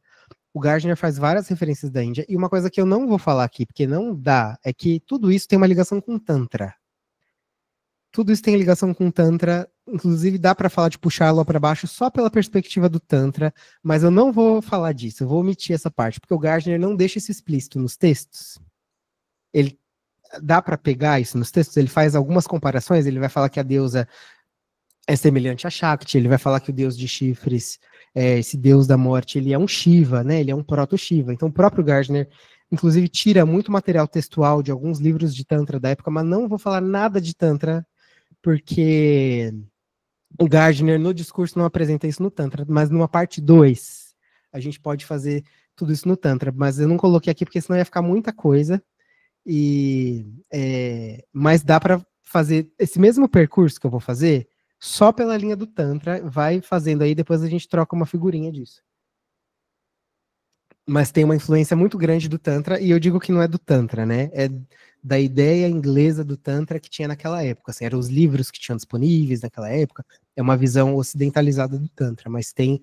O Gardner faz várias referências da Índia. E uma coisa que eu não vou falar aqui, porque não dá, é que tudo isso tem uma ligação com Tantra. Tudo isso tem ligação com Tantra, inclusive dá para falar de puxar a lua para baixo só pela perspectiva do Tantra, mas eu não vou falar disso, eu vou omitir essa parte, porque o Gardner não deixa isso explícito nos textos. Ele dá para pegar isso nos textos, ele faz algumas comparações, ele vai falar que a deusa é semelhante a Shakti, ele vai falar que o deus de chifres, esse deus da morte, ele é um Shiva, né? Ele é um proto-Shiva. Então o próprio Gardner, inclusive, tira muito material textual de alguns livros de Tantra da época, mas não vou falar nada de Tantra porque o Gardner no discurso não apresenta isso no Tantra, mas numa parte 2 a gente pode fazer tudo isso no Tantra, mas eu não coloquei aqui porque senão ia ficar muita coisa, mas dá para fazer esse mesmo percurso que eu vou fazer só pela linha do Tantra, vai fazendo aí, depois a gente troca uma figurinha disso. Mas tem uma influência muito grande do Tantra, e eu digo que não é do Tantra, né? É da ideia inglesa do Tantra que tinha naquela época. Assim, eram os livros que tinham disponíveis naquela época. É uma visão ocidentalizada do Tantra, mas tem.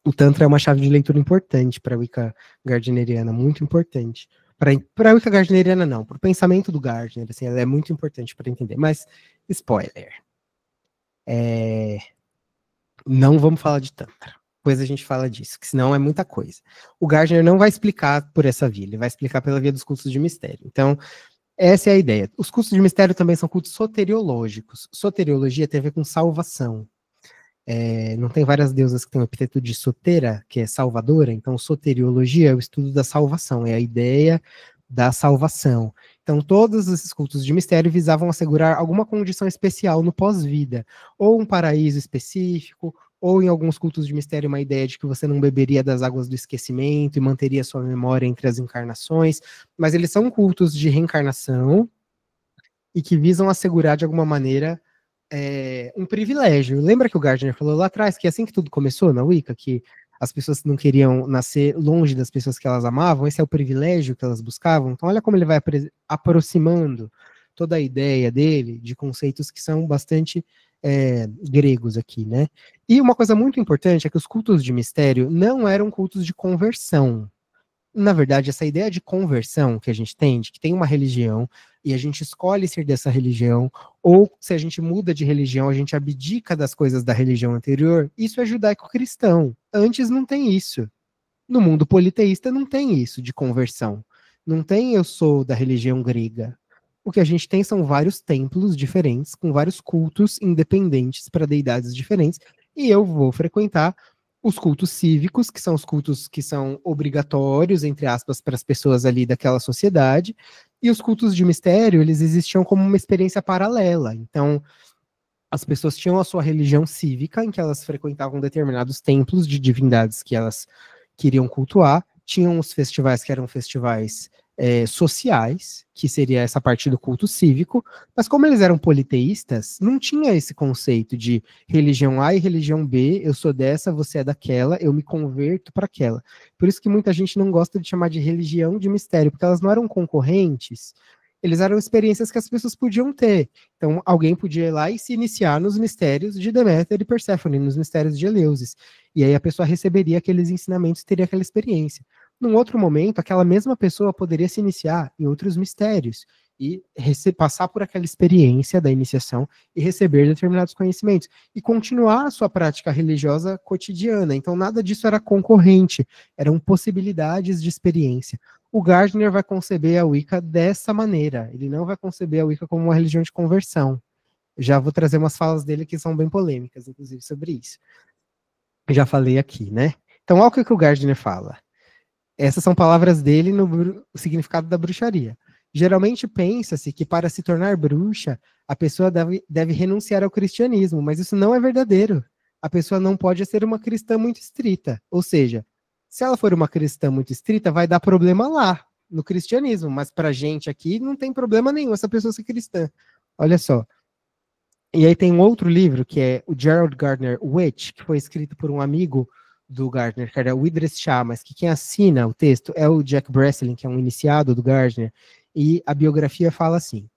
O Tantra é uma chave de leitura importante para a Wicca gardneriana, muito importante. Para a Wicca gardneriana, não, para o pensamento do Gardner, assim, ela é muito importante para entender. Mas, spoiler. Não vamos falar de Tantra. Depois a gente fala disso, que senão é muita coisa. O Gardner não vai explicar por essa via, ele vai explicar pela via dos cultos de mistério. Então, essa é a ideia. Os cultos de mistério também são cultos soteriológicos. Soteriologia tem a ver com salvação. Não tem várias deusas que têm o epíteto de sotera, que é salvadora, então soteriologia é o estudo da salvação, é a ideia da salvação. Então, todos esses cultos de mistério visavam assegurar alguma condição especial no pós-vida, ou um paraíso específico, ou em alguns cultos de mistério uma ideia de que você não beberia das águas do esquecimento e manteria sua memória entre as encarnações, mas eles são cultos de reencarnação e que visam assegurar de alguma maneira um privilégio. Lembra que o Gardner falou lá atrás que assim que tudo começou na Wicca, que as pessoas não queriam nascer longe das pessoas que elas amavam, esse é o privilégio que elas buscavam. Então, olha como ele vai aproximando toda a ideia dele de conceitos que são bastante gregos aqui, né? E uma coisa muito importante é que os cultos de mistério não eram cultos de conversão. Na verdade, essa ideia de conversão que a gente tem, de que tem uma religião e a gente escolhe ser dessa religião, ou se a gente muda de religião, a gente abdica das coisas da religião anterior, isso é judaico-cristão. Antes não tem isso. No mundo politeísta não tem isso de conversão. Não tem eu sou da religião grega. O que a gente tem são vários templos diferentes, com vários cultos independentes para deidades diferentes, e eu vou frequentar os cultos cívicos, que são os cultos que são obrigatórios, entre aspas, para as pessoas ali daquela sociedade, e os cultos de mistério, eles existiam como uma experiência paralela. Então, as pessoas tinham a sua religião cívica, em que elas frequentavam determinados templos de divindades que elas queriam cultuar, tinham os festivais que eram festivais sociais, que seria essa parte do culto cívico, mas como eles eram politeístas, não tinha esse conceito de religião A e religião B, eu sou dessa, você é daquela, eu me converto para aquela. Por isso que muita gente não gosta de chamar de religião de mistério, porque elas não eram concorrentes, eles eram experiências que as pessoas podiam ter. Então, alguém podia ir lá e se iniciar nos mistérios de Deméter e Perséfone, nos mistérios de Eleusis. E aí a pessoa receberia aqueles ensinamentos e teria aquela experiência. Num outro momento, aquela mesma pessoa poderia se iniciar em outros mistérios e passar por aquela experiência da iniciação e receber determinados conhecimentos e continuar a sua prática religiosa cotidiana. Então, nada disso era concorrente, eram possibilidades de experiência. O Gardner vai conceber a Wicca dessa maneira, ele não vai conceber a Wicca como uma religião de conversão. Já vou trazer umas falas dele que são bem polêmicas, inclusive, sobre isso. Já falei aqui, né? Então, olha o que o Gardner fala. Essas são palavras dele no significado da bruxaria. Geralmente pensa-se que para se tornar bruxa, a pessoa deve renunciar ao cristianismo, mas isso não é verdadeiro. A pessoa não pode ser uma cristã muito estrita. Ou seja, se ela for uma cristã muito estrita, vai dar problema lá, no cristianismo, mas para a gente aqui não tem problema nenhum essa pessoa ser cristã. Olha só. E aí tem um outro livro, que é o Gerald Gardner Witch, que foi escrito por um amigo do Gardner, que era o Idris Shah, mas que quem assina o texto é o Jack Breslin, que é um iniciado do Gardner, e a biografia fala assim: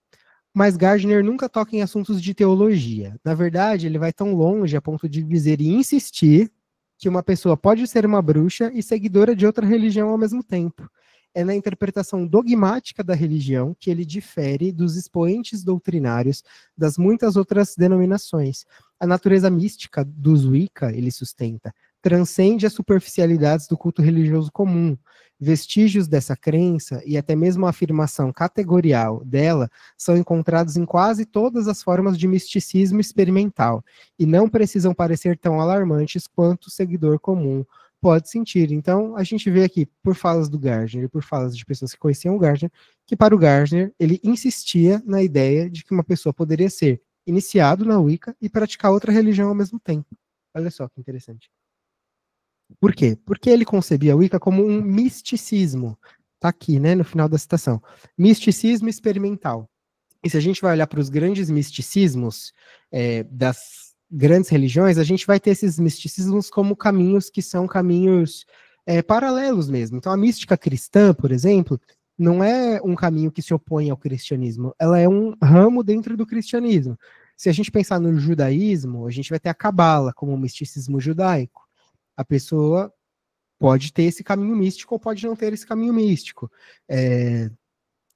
mas Gardner nunca toca em assuntos de teologia. Na verdade, ele vai tão longe a ponto de dizer e insistir que uma pessoa pode ser uma bruxa e seguidora de outra religião ao mesmo tempo. É na interpretação dogmática da religião que ele difere dos expoentes doutrinários das muitas outras denominações. A natureza mística dos Wicca, ele sustenta, transcende as superficialidades do culto religioso comum. Vestígios dessa crença e até mesmo a afirmação categorial dela são encontrados em quase todas as formas de misticismo experimental e não precisam parecer tão alarmantes quanto o seguidor comum pode sentir. Então, a gente vê aqui, por falas do Gardner e por falas de pessoas que conheciam o Gardner, que para o Gardner, ele insistia na ideia de que uma pessoa poderia ser iniciado na Wicca e praticar outra religião ao mesmo tempo. Olha só que interessante. Por quê? Porque ele concebia a Wicca como um misticismo. Tá aqui, né, no final da citação. Misticismo experimental. E se a gente vai olhar para os grandes misticismos das grandes religiões, a gente vai ter esses misticismos como caminhos que são caminhos paralelos mesmo. Então, a mística cristã, por exemplo, não é um caminho que se opõe ao cristianismo, ela é um ramo dentro do cristianismo. Se a gente pensar no judaísmo, a gente vai ter a cabala como um misticismo judaico. A pessoa pode ter esse caminho místico ou pode não ter esse caminho místico.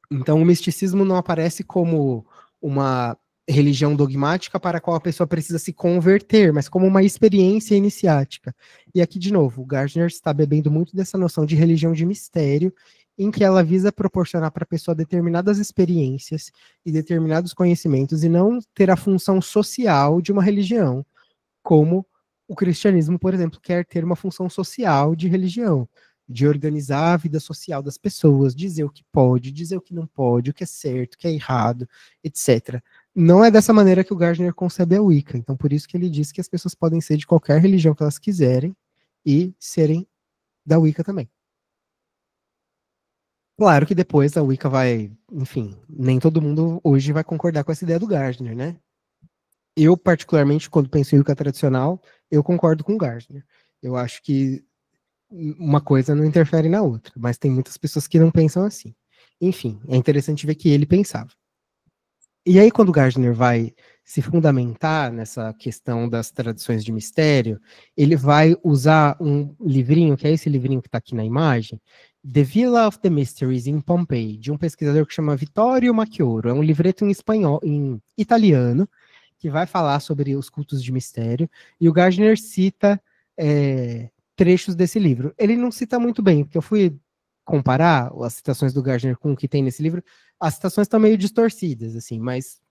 Então, o misticismo não aparece como uma religião dogmática para a qual a pessoa precisa se converter, mas como uma experiência iniciática. E aqui, de novo, o Gardner está bebendo muito dessa noção de religião de mistério, em que ela visa proporcionar para a pessoa determinadas experiências e determinados conhecimentos, e não ter a função social de uma religião, como o cristianismo, por exemplo, quer ter uma função social de religião, de organizar a vida social das pessoas, dizer o que pode, dizer o que não pode, o que é certo, o que é errado, etc. Não é dessa maneira que o Gardner concebe a Wicca. Então, por isso que ele diz que as pessoas podem ser de qualquer religião que elas quiserem e serem da Wicca também. Claro que depois a Wicca vai, enfim, nem todo mundo hoje vai concordar com essa ideia do Gardner, né? Eu, particularmente, quando penso em Wicca tradicional, eu concordo com o Gardner. Eu acho que uma coisa não interfere na outra, mas tem muitas pessoas que não pensam assim. Enfim, é interessante ver que ele pensava. E aí, quando o Gardner vai se fundamentar nessa questão das tradições de mistério, ele vai usar um livrinho, que é esse livrinho que está aqui na imagem, The Villa of the Mysteries in Pompeii, de um pesquisador que chama Vittorio Macchioro. É um livreto em espanhol, em italiano, que vai falar sobre os cultos de mistério, e o Gardner cita trechos desse livro. Ele não cita muito bem, porque eu fui comparar as citações do Gardner com o que tem nesse livro, as citações estão meio distorcidas, assim, mas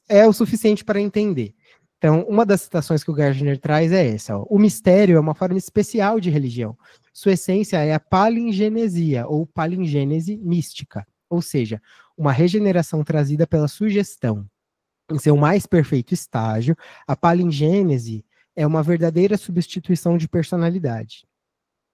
é o suficiente para entender. Então, uma das citações que o Gardner traz é essa: ó, o mistério é uma forma especial de religião. Sua essência é a palingenesia, ou palingênese mística, ou seja, uma regeneração trazida pela sugestão. Em seu mais perfeito estágio, a palingênese é uma verdadeira substituição de personalidade.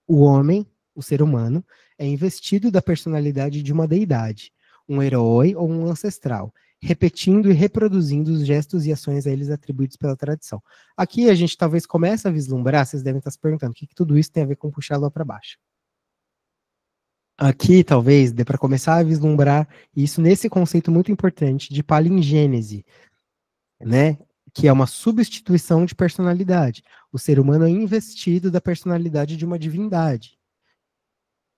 O homem, o ser humano, é investido da personalidade de uma deidade, um herói ou um ancestral, repetindo e reproduzindo os gestos e ações a eles atribuídos pela tradição. Aqui a gente talvez comece a vislumbrar, vocês devem estar se perguntando, o que tudo isso tem a ver com puxar a lua para baixo? Aqui talvez dê para começar a vislumbrar isso nesse conceito muito importante de palingênese, né? Que é uma substituição de personalidade. O ser humano é investido da personalidade de uma divindade,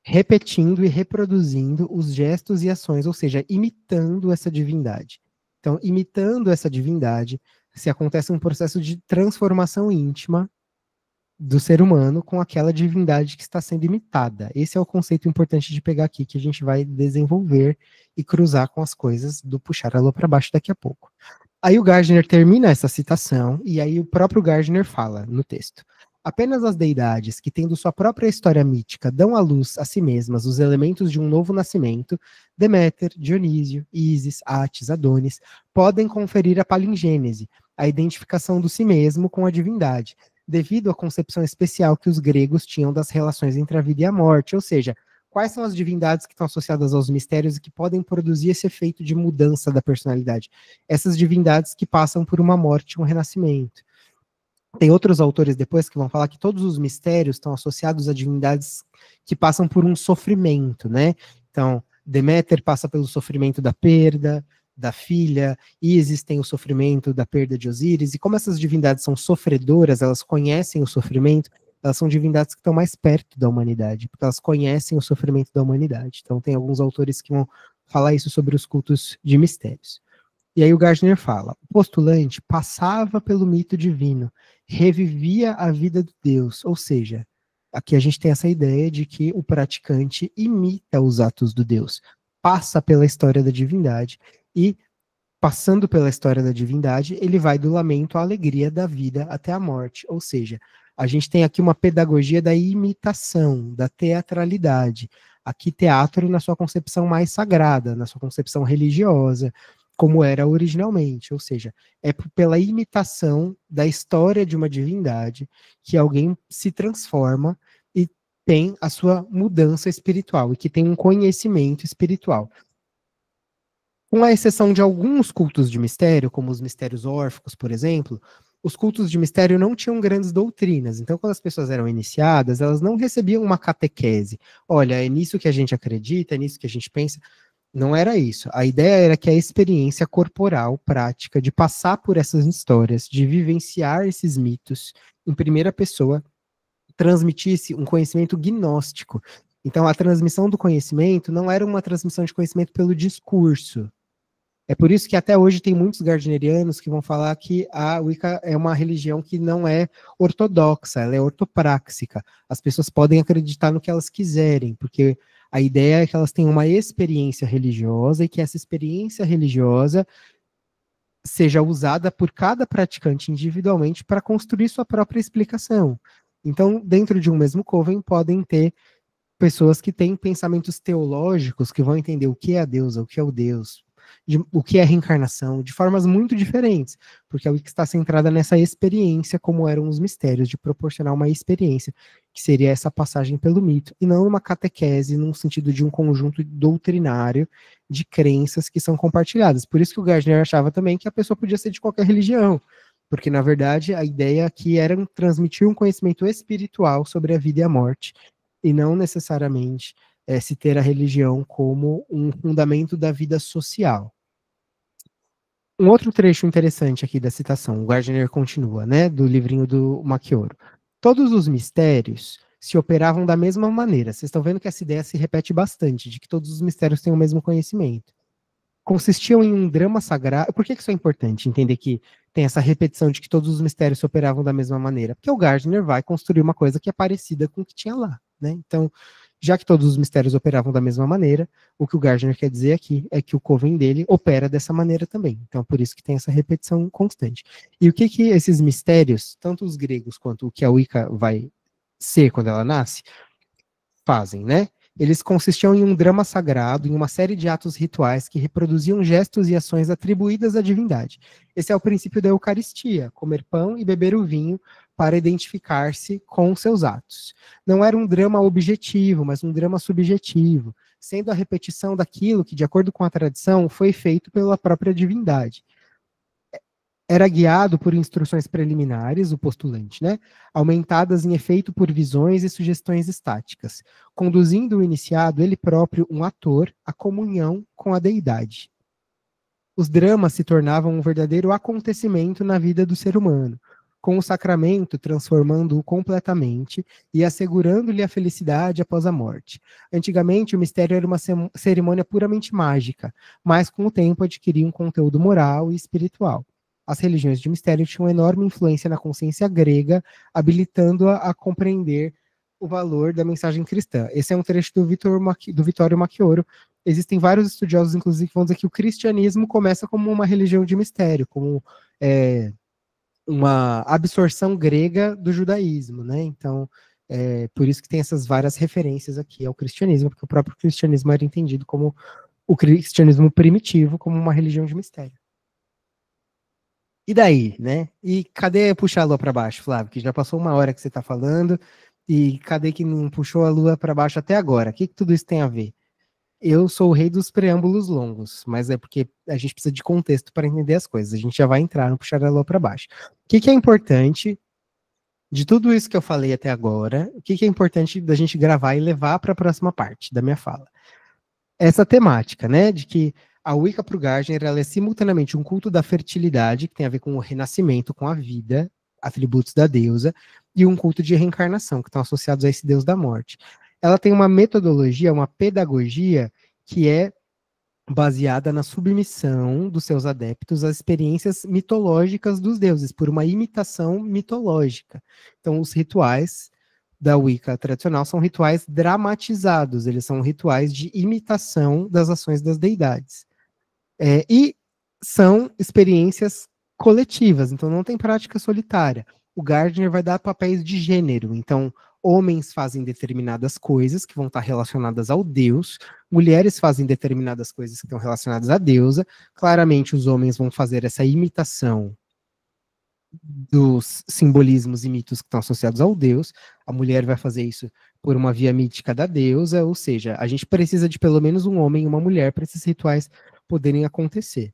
repetindo e reproduzindo os gestos e ações, ou seja, imitando essa divindade. Então, imitando essa divindade, se acontece um processo de transformação íntima do ser humano com aquela divindade que está sendo imitada. Esse é o conceito importante de pegar aqui, que a gente vai desenvolver e cruzar com as coisas do puxar a lua para baixo daqui a pouco. Aí o Gardner termina essa citação, e aí o próprio Gardner fala no texto: apenas as deidades que, tendo sua própria história mítica, dão à luz a si mesmas os elementos de um novo nascimento, Deméter, Dionísio, Ísis, Atis, Adonis, podem conferir a palingênese, a identificação do si mesmo com a divindade, devido à concepção especial que os gregos tinham das relações entre a vida e a morte, ou seja, quais são as divindades que estão associadas aos mistérios e que podem produzir esse efeito de mudança da personalidade? Essas divindades que passam por uma morte e um renascimento. Tem outros autores depois que vão falar que todos os mistérios estão associados a divindades que passam por um sofrimento, né? Então, Deméter passa pelo sofrimento da perda da filha, Ísis tem o sofrimento da perda de Osíris, e como essas divindades são sofredoras, elas conhecem o sofrimento, elas são divindades que estão mais perto da humanidade, porque elas conhecem o sofrimento da humanidade. Então tem alguns autores que vão falar isso sobre os cultos de mistérios. E aí o Gardner fala: o postulante passava pelo mito divino, revivia a vida do Deus, ou seja, aqui a gente tem essa ideia de que o praticante imita os atos do Deus, passa pela história da divindade e, passando pela história da divindade, ele vai do lamento à alegria da vida até a morte, ou seja, a gente tem aqui uma pedagogia da imitação, da teatralidade. Aqui teatro na sua concepção mais sagrada, na sua concepção religiosa, como era originalmente, ou seja, é pela imitação da história de uma divindade que alguém se transforma e tem a sua mudança espiritual, e que tem um conhecimento espiritual. Com a exceção de alguns cultos de mistério, como os mistérios órficos, por exemplo, os cultos de mistério não tinham grandes doutrinas. Então, quando as pessoas eram iniciadas, elas não recebiam uma catequese. Olha, é nisso que a gente acredita, é nisso que a gente pensa. Não era isso. A ideia era que a experiência corporal, prática, de passar por essas histórias, de vivenciar esses mitos em primeira pessoa, transmitisse um conhecimento gnóstico. Então, a transmissão do conhecimento não era uma transmissão de conhecimento pelo discurso. É por isso que até hoje tem muitos gardnerianos que vão falar que a Wicca é uma religião que não é ortodoxa, ela é ortopráxica. As pessoas podem acreditar no que elas quiserem, porque a ideia é que elas tenham uma experiência religiosa e que essa experiência religiosa seja usada por cada praticante individualmente para construir sua própria explicação. Então, dentro de um mesmo coven, podem ter pessoas que têm pensamentos teológicos, que vão entender o que é a deusa, o que é o Deus, o que é reencarnação, de formas muito diferentes, porque a Wicca está centrada nessa experiência, como eram os mistérios, de proporcionar uma experiência, que seria essa passagem pelo mito, e não uma catequese, num sentido de um conjunto doutrinário de crenças que são compartilhadas. Por isso que o Gardner achava também que a pessoa podia ser de qualquer religião, porque, na verdade, a ideia aqui era transmitir um conhecimento espiritual sobre a vida e a morte, e não necessariamente se ter a religião como um fundamento da vida social. Um outro trecho interessante aqui da citação, o Gardner continua, né, do livrinho do Macchioro. Todos os mistérios se operavam da mesma maneira. Vocês estão vendo que essa ideia se repete bastante, de que todos os mistérios têm o mesmo conhecimento. Consistiam em um drama sagrado. Por que isso é importante? Entender que tem essa repetição de que todos os mistérios se operavam da mesma maneira. Porque o Gardner vai construir uma coisa que é parecida com o que tinha lá, né? Então, já que todos os mistérios operavam da mesma maneira, o que o Gardner quer dizer aqui é que o Coven dele opera dessa maneira também. Então, por isso que tem essa repetição constante. E o que que esses mistérios, tanto os gregos quanto o que a Wicca vai ser quando ela nasce, fazem, né? Eles consistiam em um drama sagrado, em uma série de atos rituais que reproduziam gestos e ações atribuídas à divindade. Esse é o princípio da Eucaristia, comer pão e beber o vinho para identificar-se com seus atos. Não era um drama objetivo, mas um drama subjetivo, sendo a repetição daquilo que, de acordo com a tradição, foi feito pela própria divindade. Era guiado por instruções preliminares, o postulante, né? Aumentadas em efeito por visões e sugestões estáticas, conduzindo o iniciado, ele próprio, um ator, à comunhão com a deidade. Os dramas se tornavam um verdadeiro acontecimento na vida do ser humano, com o sacramento transformando-o completamente e assegurando-lhe a felicidade após a morte. Antigamente, o mistério era uma cerimônia puramente mágica, mas com o tempo adquiria um conteúdo moral e espiritual. As religiões de mistério tinham enorme influência na consciência grega, habilitando-a a compreender o valor da mensagem cristã. Esse é um trecho do Vittorio Macchioro. Existem vários estudiosos, inclusive, que vão dizer que o cristianismo começa como uma religião de mistério, como uma absorção grega do judaísmo, né? Então, por isso que tem essas várias referências aqui ao cristianismo, porque o próprio cristianismo era entendido como o cristianismo primitivo, como uma religião de mistério. E daí, né? E cadê puxar a lua para baixo, Flávio? Que já passou uma hora que você está falando, e cadê que não puxou a lua para baixo até agora? O que tudo isso tem a ver? Eu sou o rei dos preâmbulos longos, mas é porque a gente precisa de contexto para entender as coisas. A gente já vai entrar no puxar a lua para baixo. O que é importante de tudo isso que eu falei até agora? O que é importante da gente gravar e levar para a próxima parte da minha fala? Essa temática, né, de que a Wicca para o Gardner ela é simultaneamente um culto da fertilidade, que tem a ver com o renascimento, com a vida, atributos da deusa, e um culto de reencarnação, que estão associados a esse deus da morte. Ela tem uma metodologia, uma pedagogia que é baseada na submissão dos seus adeptos às experiências mitológicas dos deuses, por uma imitação mitológica. Então, os rituais da Wicca tradicional são rituais dramatizados, eles são rituais de imitação das ações das deidades. E são experiências coletivas, então não tem prática solitária. O Gardner vai dar papéis de gênero, então homens fazem determinadas coisas que vão estar relacionadas ao deus, mulheres fazem determinadas coisas que estão relacionadas à deusa. Claramente os homens vão fazer essa imitação dos simbolismos e mitos que estão associados ao deus, a mulher vai fazer isso por uma via mítica da deusa, ou seja, a gente precisa de pelo menos um homem e uma mulher para esses rituais poderem acontecer.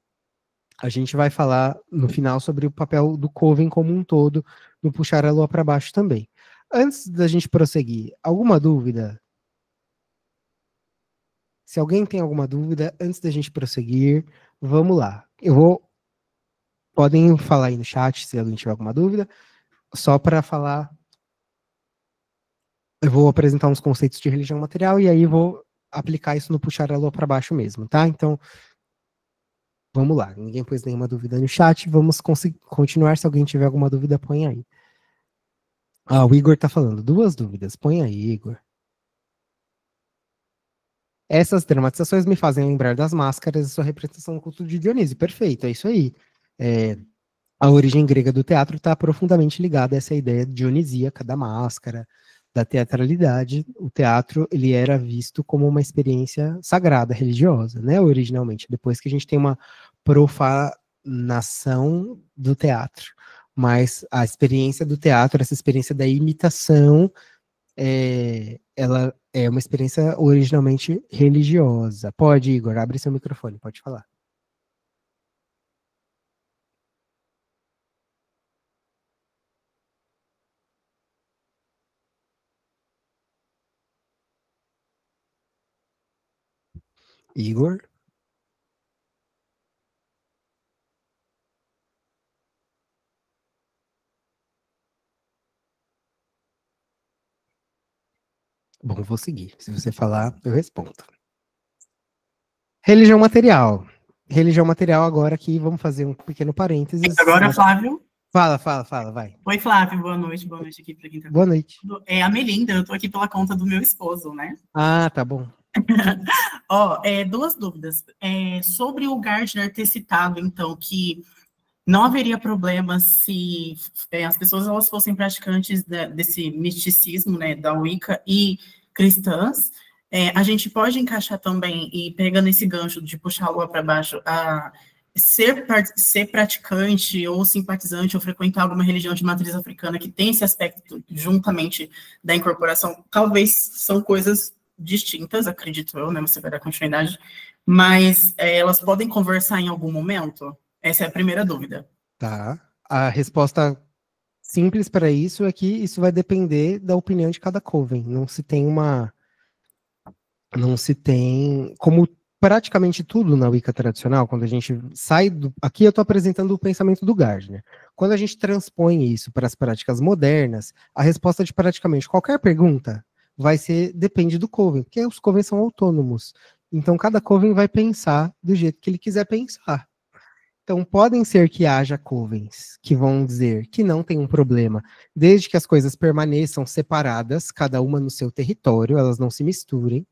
A gente vai falar no final sobre o papel do Coven como um todo no puxar a lua para baixo também. Antes da gente prosseguir, alguma dúvida? Se alguém tem alguma dúvida, antes da gente prosseguir, vamos lá. Podem falar aí no chat se alguém tiver alguma dúvida, só para falar. Eu vou apresentar uns conceitos de religião material e aí vou aplicar isso no puxar a lua para baixo mesmo, tá? Então, vamos lá. Ninguém pôs nenhuma dúvida no chat, vamos continuar. Se alguém tiver alguma dúvida, põe aí. Ah, o Igor tá falando, duas dúvidas. Põe aí, Igor. Essas dramatizações me fazem lembrar das máscaras e sua representação no culto de Dionísio. Perfeito, é isso aí. A origem grega do teatro está profundamente ligada a essa ideia dionisíaca da máscara, da teatralidade. O teatro ele era visto como uma experiência sagrada, religiosa, né? Originalmente. Depois que a gente tem uma profanação do teatro, mas a experiência do teatro, essa experiência da imitação, ela é uma experiência originalmente religiosa. Pode, Igor, abre seu microfone, pode falar. Igor? Bom, vou seguir. Se você falar, eu respondo. Religião material. Religião material agora aqui, vamos fazer um pequeno parênteses. Agora, Flávio. Fala, vai. Oi, Flávio, boa noite aqui para quem está Boa noite. É a Melinda, eu estou aqui pela conta do meu esposo, né? Ah, tá bom. Duas dúvidas. Sobre o Gardner ter citado, então, que não haveria problema se as pessoas elas fossem praticantes desse misticismo, né, da Wicca e cristãs. A gente pode encaixar também, e pegando esse gancho de puxar a lua para baixo, a ser praticante ou simpatizante ou frequentar alguma religião de matriz africana que tem esse aspecto juntamente da incorporação, talvez são coisas distintas, acredito eu, né, você vai dar continuidade, mas elas podem conversar em algum momento? Essa é a primeira dúvida. Tá. A resposta simples para isso é que isso vai depender da opinião de cada coven. Não se tem como praticamente tudo na Wicca tradicional, quando a gente sai do... Aqui eu estou apresentando o pensamento do Gardner. Quando a gente transpõe isso para as práticas modernas, a resposta de praticamente qualquer pergunta depende do coven, porque os covens são autônomos. Então cada coven vai pensar do jeito que ele quiser pensar. Então, podem ser que haja covens que vão dizer que não tem um problema, desde que as coisas permaneçam separadas, cada uma no seu território, elas não se misturem.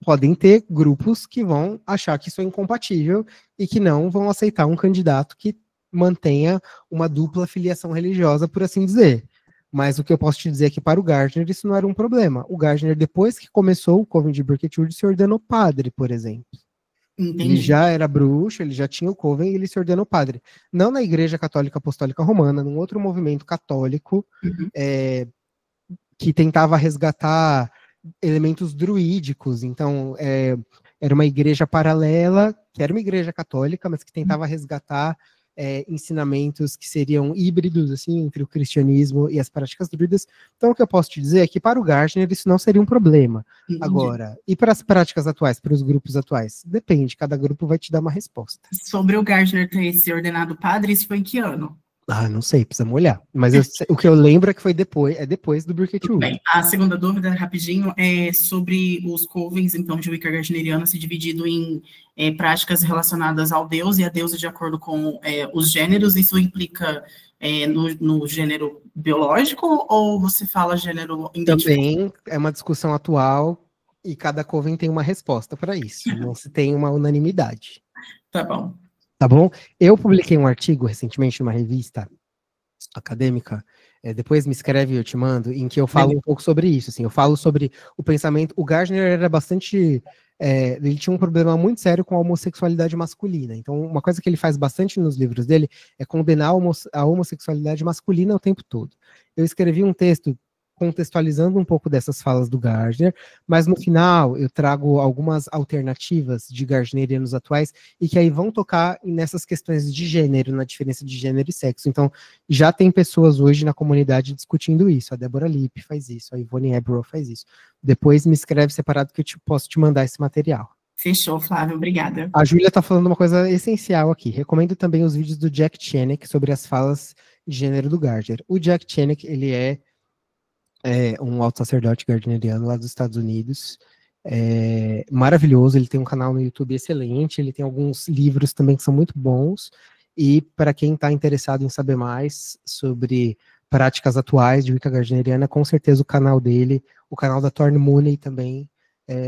Podem ter grupos que vão achar que isso é incompatível e que não vão aceitar um candidato que mantenha uma dupla filiação religiosa, por assim dizer. Mas o que eu posso te dizer é que para o Gardner isso não era um problema. O Gardner, depois que começou o coven de Birketwood, se ordenou padre, por exemplo. Entendi. Ele já era bruxo, ele já tinha o coven e ele se ordenou padre. Não na Igreja Católica Apostólica Romana, num outro movimento católico que tentava resgatar elementos druídicos. Então, era uma igreja paralela, que era uma igreja católica, mas que tentava resgatar ensinamentos que seriam híbridos, assim, entre o cristianismo e as práticas druidas. Então, o que eu posso te dizer é que para o Gardner isso não seria um problema. Entendi. Agora, e para as práticas atuais, para os grupos atuais? Depende, cada grupo vai te dar uma resposta. Sobre o Gardner ter se ordenado padre, isso foi em que ano? Ah, não sei, precisamos olhar. Mas o que eu lembro é que foi depois do Birketwood. Bem, a segunda dúvida, rapidinho, é sobre os covens, então, de Wicca Gardneriana se dividido em práticas relacionadas ao deus e a deusa de acordo com os gêneros. Isso implica no gênero biológico ou você fala gênero identificado? Também é uma discussão atual e cada coven tem uma resposta para isso. Não se tem uma unanimidade. Tá bom. Tá bom? Eu publiquei um artigo recentemente numa revista acadêmica, depois me escreve e eu te mando, em que eu falo um pouco sobre isso, assim, eu falo sobre o pensamento, o Gardner era bastante, ele tinha um problema muito sério com a homossexualidade masculina, então uma coisa que ele faz bastante nos livros dele é condenar a homossexualidade masculina o tempo todo. Eu escrevi um texto contextualizando um pouco dessas falas do Gardner, mas no final eu trago algumas alternativas de gardnerianos atuais e que aí vão tocar nessas questões de gênero, na diferença de gênero e sexo. Então, já tem pessoas hoje na comunidade discutindo isso. A Débora Lippe faz isso, a Ivone Ebro faz isso. Depois me escreve separado que eu posso te mandar esse material. Fechou, Flávio, obrigada. A Júlia está falando uma coisa essencial aqui. Recomendo também os vídeos do Jack Chenick sobre as falas de gênero do Gardner. O Jack Chenick, ele é um alto sacerdote gardneriano lá dos Estados Unidos, maravilhoso, ele tem um canal no YouTube excelente, ele tem alguns livros também que são muito bons, e para quem está interessado em saber mais sobre práticas atuais de Wicca gardneriana, com certeza o canal dele, o canal da Thorn Mooney também,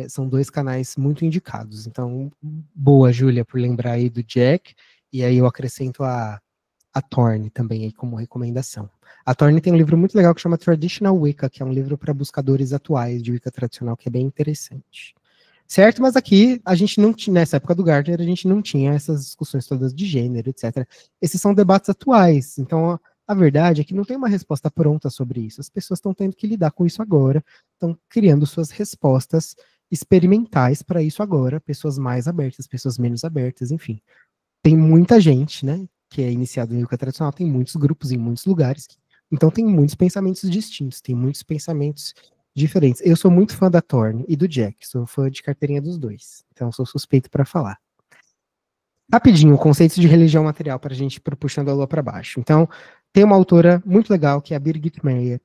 são dois canais muito indicados. Então, boa, Júlia, por lembrar aí do Jack, e aí eu acrescento a Thorn também aí como recomendação. A Thorn tem um livro muito legal que chama Traditional Wicca, que é um livro para buscadores atuais de Wicca tradicional, que é bem interessante. Certo? Mas aqui, a gente não tinha, nessa época do Gardner, a gente não tinha essas discussões todas de gênero, etc. Esses são debates atuais. Então, a verdade é que não tem uma resposta pronta sobre isso. As pessoas estão tendo que lidar com isso agora, estão criando suas respostas experimentais para isso agora, pessoas mais abertas, pessoas menos abertas, enfim. Tem muita gente, né, que é iniciado em Wicca tradicional, tem muitos grupos em muitos lugares, então tem muitos pensamentos distintos, tem muitos pensamentos diferentes. Eu sou muito fã da Thorn e do Jack, sou fã de carteirinha dos dois, então sou suspeito para falar. Rapidinho, conceitos de religião material para a gente ir puxando a lua para baixo. Então, tem uma autora muito legal que é a Birgit Meyer,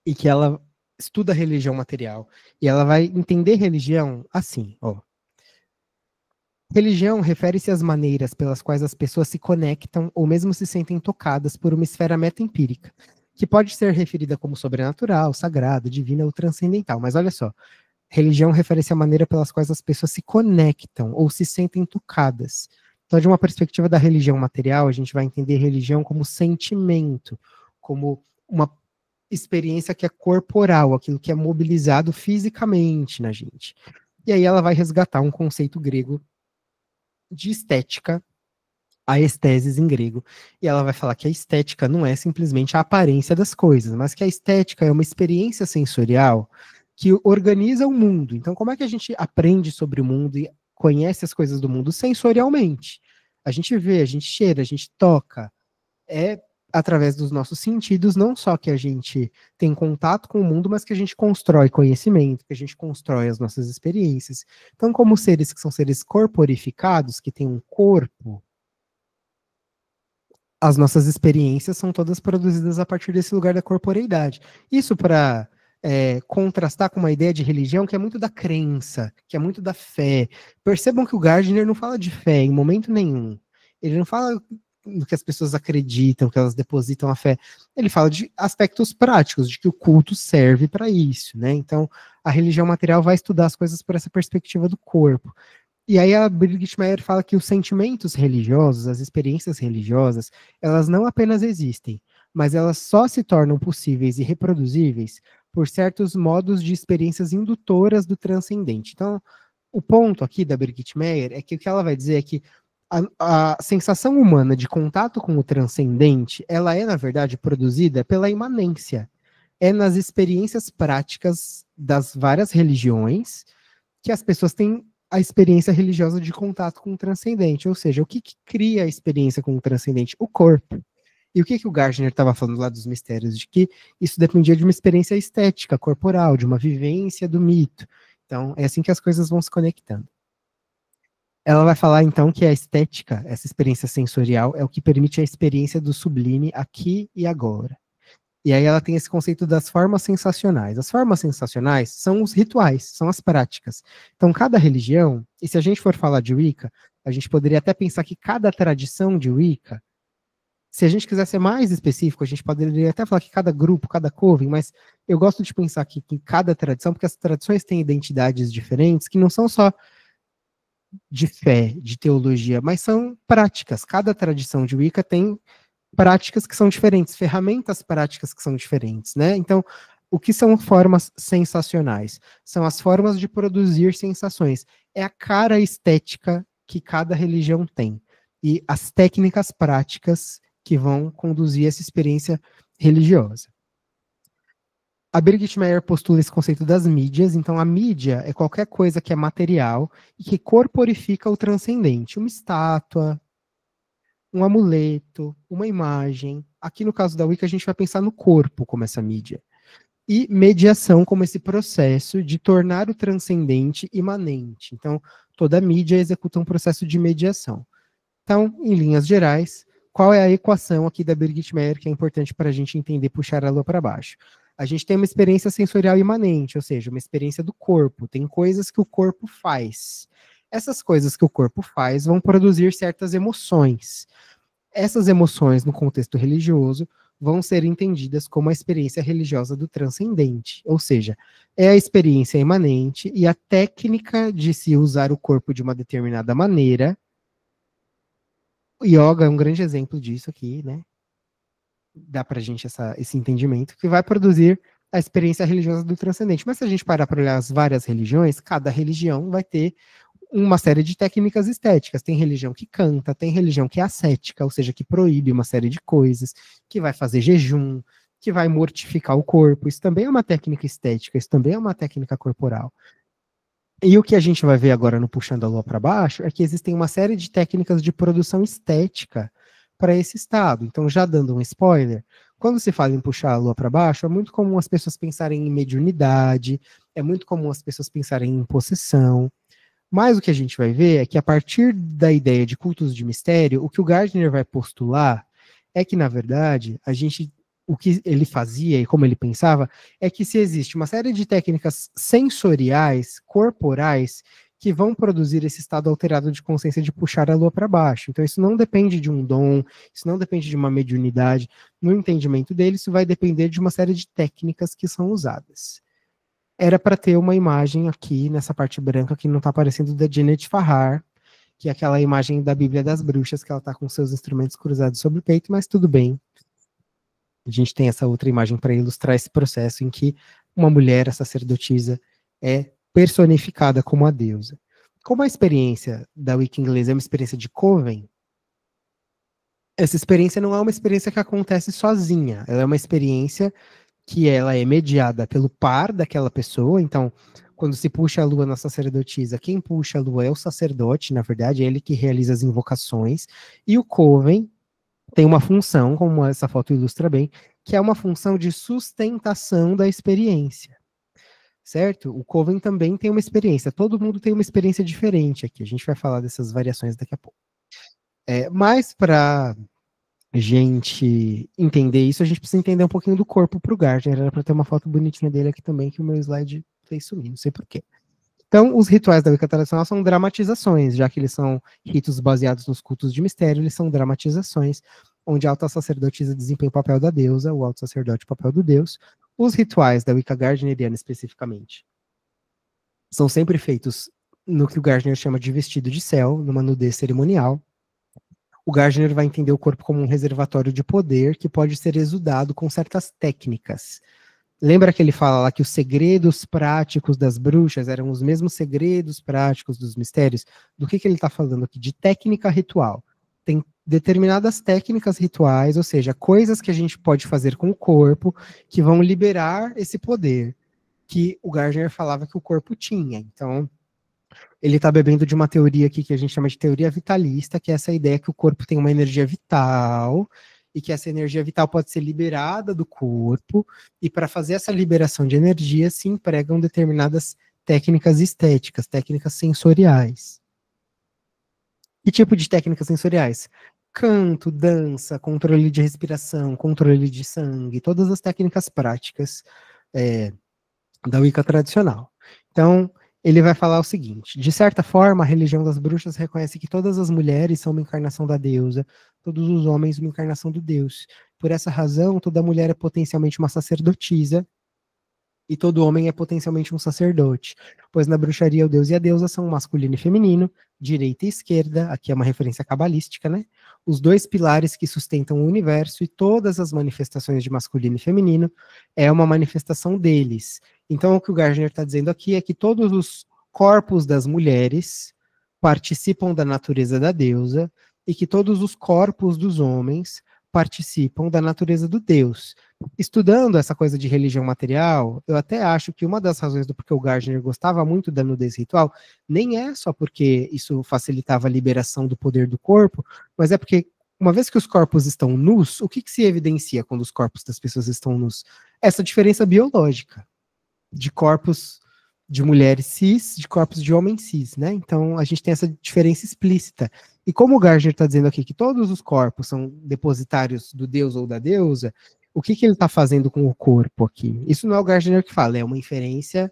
e que ela estuda religião material, e ela vai entender religião assim, ó. Religião refere-se às maneiras pelas quais as pessoas se conectam ou mesmo se sentem tocadas por uma esfera meta-empírica, que pode ser referida como sobrenatural, sagrada, divina ou transcendental. Mas olha só, religião refere-se à maneira pelas quais as pessoas se conectam ou se sentem tocadas. Então, de uma perspectiva da religião material, a gente vai entender religião como sentimento, como uma experiência que é corporal, aquilo que é mobilizado fisicamente na gente. E aí ela vai resgatar um conceito grego de estética, a estesis em grego, e ela vai falar que a estética não é simplesmente a aparência das coisas, mas que a estética é uma experiência sensorial que organiza o mundo. Então, como é que a gente aprende sobre o mundo e conhece as coisas do mundo sensorialmente? A gente vê, a gente cheira, a gente toca. É através dos nossos sentidos, não só que a gente tem contato com o mundo, mas que a gente constrói conhecimento, que a gente constrói as nossas experiências. Então, como seres que são seres corporificados, que têm um corpo, as nossas experiências são todas produzidas a partir desse lugar da corporeidade. Isso para contrastar com uma ideia de religião que é muito da crença, que é muito da fé. Percebam que o Gardner não fala de fé em momento nenhum. Ele não fala no que as pessoas acreditam, que elas depositam a fé. Ele fala de aspectos práticos, de que o culto serve para isso, né? Então, a religião material vai estudar as coisas por essa perspectiva do corpo. E aí a Birgit Meyer fala que os sentimentos religiosos, as experiências religiosas, elas não apenas existem, mas elas só se tornam possíveis e reproduzíveis por certos modos de experiências indutoras do transcendente. Então, o ponto aqui da Birgit Meyer é que o que ela vai dizer é que a sensação humana de contato com o transcendente, ela é, na verdade, produzida pela imanência. É nas experiências práticas das várias religiões que as pessoas têm a experiência religiosa de contato com o transcendente. Ou seja, o que cria a experiência com o transcendente? O corpo. E o que o Gardner estava falando lá dos mistérios? De que isso dependia de uma experiência estética, corporal, de uma vivência do mito. Então, é assim que as coisas vão se conectando. Ela vai falar, então, que a estética, essa experiência sensorial, é o que permite a experiência do sublime aqui e agora. E aí ela tem esse conceito das formas sensacionais. As formas sensacionais são os rituais, são as práticas. Então, cada religião, e se a gente for falar de Wicca, a gente poderia até pensar que cada tradição de Wicca, se a gente quiser ser mais específico, a gente poderia até falar que cada grupo, cada coven, mas eu gosto de pensar que cada tradição, porque as tradições têm identidades diferentes, que não são só de fé, de teologia, mas são práticas. Cada tradição de Wicca tem práticas que são diferentes, ferramentas práticas que são diferentes, né? Então, o que são formas sensacionais? São as formas de produzir sensações. É a cara estética que cada religião tem. E as técnicas práticas que vão conduzir essa experiência religiosa. A Birgit Meyer postula esse conceito das mídias. Então, a mídia é qualquer coisa que é material e que corporifica o transcendente. Uma estátua, um amuleto, uma imagem. Aqui no caso da Wicca, a gente vai pensar no corpo como essa mídia. E mediação como esse processo de tornar o transcendente imanente. Então, toda mídia executa um processo de mediação. Então, em linhas gerais, qual é a equação aqui da Birgit Meyer que é importante para a gente entender puxar a lua para baixo? A gente tem uma experiência sensorial imanente, ou seja, uma experiência do corpo. Tem coisas que o corpo faz. Essas coisas que o corpo faz vão produzir certas emoções. Essas emoções, no contexto religioso, vão ser entendidas como a experiência religiosa do transcendente. Ou seja, é a experiência imanente e a técnica de se usar o corpo de uma determinada maneira. O yoga é um grande exemplo disso aqui, né? Dá pra gente esse entendimento, que vai produzir a experiência religiosa do transcendente. Mas se a gente parar para olhar as várias religiões, cada religião vai ter uma série de técnicas estéticas. Tem religião que canta, tem religião que é ascética, ou seja, que proíbe uma série de coisas, que vai fazer jejum, que vai mortificar o corpo. Isso também é uma técnica estética, isso também é uma técnica corporal. E o que a gente vai ver agora no Puxando a Lua para Baixo é que existem uma série de técnicas de produção estética para esse estado. Então, já dando um spoiler, quando se fala em puxar a lua para baixo, é muito comum as pessoas pensarem em mediunidade, é muito comum as pessoas pensarem em possessão. Mas o que a gente vai ver é que a partir da ideia de cultos de mistério, o que o Gardner vai postular é que, na verdade, o que ele fazia e como ele pensava é que se existe uma série de técnicas sensoriais, corporais, que vão produzir esse estado alterado de consciência de puxar a lua para baixo. Então, isso não depende de um dom, isso não depende de uma mediunidade. No entendimento dele, isso vai depender de uma série de técnicas que são usadas. Era para ter uma imagem aqui, nessa parte branca, que não está aparecendo, da Janet Farrar, que é aquela imagem da Bíblia das Bruxas, que ela está com seus instrumentos cruzados sobre o peito, mas tudo bem. A gente tem essa outra imagem para ilustrar esse processo em que uma mulher, a sacerdotisa, é personificada como a deusa. Como a experiência da Wicca inglesa é uma experiência de coven, essa experiência não é uma experiência que acontece sozinha, ela é uma experiência que ela é mediada pelo par daquela pessoa. Então, quando se puxa a lua na sacerdotisa, quem puxa a lua é o sacerdote, na verdade, é ele que realiza as invocações, e o coven tem uma função, como essa foto ilustra bem, que é uma função de sustentação da experiência. Certo? O coven também tem uma experiência. Todo mundo tem uma experiência diferente aqui. A gente vai falar dessas variações daqui a pouco. Mas para a gente entender isso, a gente precisa entender um pouquinho do corpo para o Gardner. Era para ter uma foto bonitinha dele aqui também, que o meu slide fez sumir, não sei porquê. Então, os rituais da Wicca tradicional são dramatizações, já que eles são ritos baseados nos cultos de mistério, eles são dramatizações, onde a alta sacerdotisa desempenha o papel da deusa, o alto sacerdote o papel do deus. Os rituais da Wicca gardneriana, especificamente, são sempre feitos no que o Gardner chama de vestido de céu, numa nudez cerimonial. O Gardner vai entender o corpo como um reservatório de poder que pode ser exudado com certas técnicas. Lembra que ele fala lá que os segredos práticos das bruxas eram os mesmos segredos práticos dos mistérios? Do que ele está falando aqui? De técnica ritual. Tem determinadas técnicas rituais, ou seja, coisas que a gente pode fazer com o corpo que vão liberar esse poder que o Gardner falava que o corpo tinha. Então, ele está bebendo de uma teoria aqui que a gente chama de teoria vitalista, que é essa ideia que o corpo tem uma energia vital e que essa energia vital pode ser liberada do corpo, e para fazer essa liberação de energia se empregam determinadas técnicas estéticas, técnicas sensoriais. Que tipo de técnicas sensoriais? Canto, dança, controle de respiração, controle de sangue, todas as técnicas práticas da Wicca tradicional. Então, ele vai falar o seguinte: de certa forma, a religião das bruxas reconhece que todas as mulheres são uma encarnação da deusa, todos os homens uma encarnação do deus. Por essa razão, toda mulher é potencialmente uma sacerdotisa, e todo homem é potencialmente um sacerdote, pois na bruxaria o deus e a deusa são masculino e feminino, direita e esquerda, aqui é uma referência cabalística, né? Os dois pilares que sustentam o universo, e todas as manifestações de masculino e feminino é uma manifestação deles. Então o que o Gardner está dizendo aqui é que todos os corpos das mulheres participam da natureza da deusa, e que todos os corpos dos homens participam da natureza do Deus. Estudando essa coisa de religião material, eu até acho que uma das razões do porquê o Gardner gostava muito da nudez ritual nem é só porque isso facilitava a liberação do poder do corpo, mas é porque, uma vez que os corpos estão nus, o que se evidencia quando os corpos das pessoas estão nus? Essa diferença biológica de corpos de mulheres cis, de corpos de homens cis, né? Então a gente tem essa diferença explícita. E como o Gardner está dizendo aqui que todos os corpos são depositários do deus ou da deusa, o que ele está fazendo com o corpo aqui? Isso não é o Gardner que fala, é uma inferência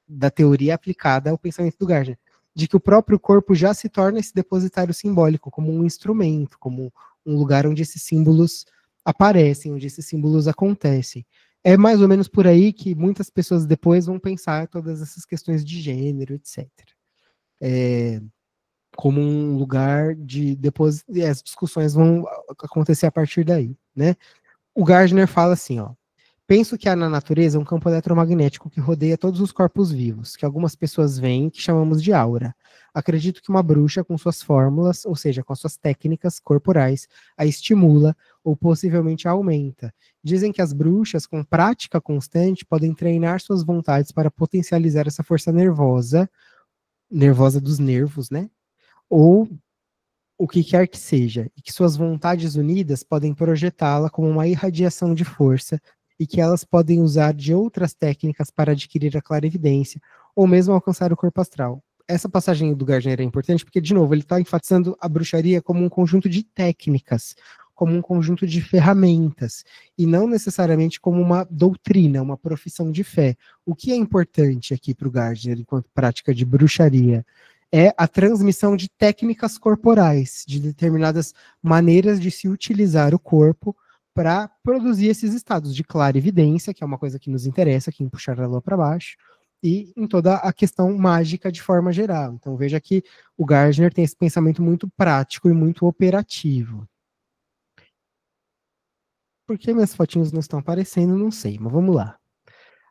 da teoria aplicada ao pensamento do Gardner, de que o próprio corpo já se torna esse depositário simbólico, como um instrumento, como um lugar onde esses símbolos aparecem, onde esses símbolos acontecem. É mais ou menos por aí que muitas pessoas depois vão pensar todas essas questões de gênero, etc. Como um lugar de depois, e as discussões vão acontecer a partir daí, né? O Gardner fala assim, ó: penso que há na natureza um campo eletromagnético que rodeia todos os corpos vivos, que algumas pessoas veem, que chamamos de aura. Acredito que uma bruxa, com suas fórmulas, ou seja, com as suas técnicas corporais, a estimula ou possivelmente a aumenta. Dizem que as bruxas, com prática constante, podem treinar suas vontades para potencializar essa força nervosa dos nervos, né? Ou o que quer que seja, e que suas vontades unidas podem projetá-la como uma irradiação de força, e que elas podem usar de outras técnicas para adquirir a clarividência, ou mesmo alcançar o corpo astral. Essa passagem do Gardner é importante porque, de novo, ele está enfatizando a bruxaria como um conjunto de técnicas, como um conjunto de ferramentas, e não necessariamente como uma doutrina, uma profissão de fé. O que é importante aqui para o Gardner, enquanto prática de bruxaria, é a transmissão de técnicas corporais, de determinadas maneiras de se utilizar o corpo para produzir esses estados de clarividência, que é uma coisa que nos interessa, quem puxar a lua para baixo, e em toda a questão mágica de forma geral. Então veja que o Gardner tem esse pensamento muito prático e muito operativo. Por que minhas fotinhos não estão aparecendo? Não sei, mas vamos lá.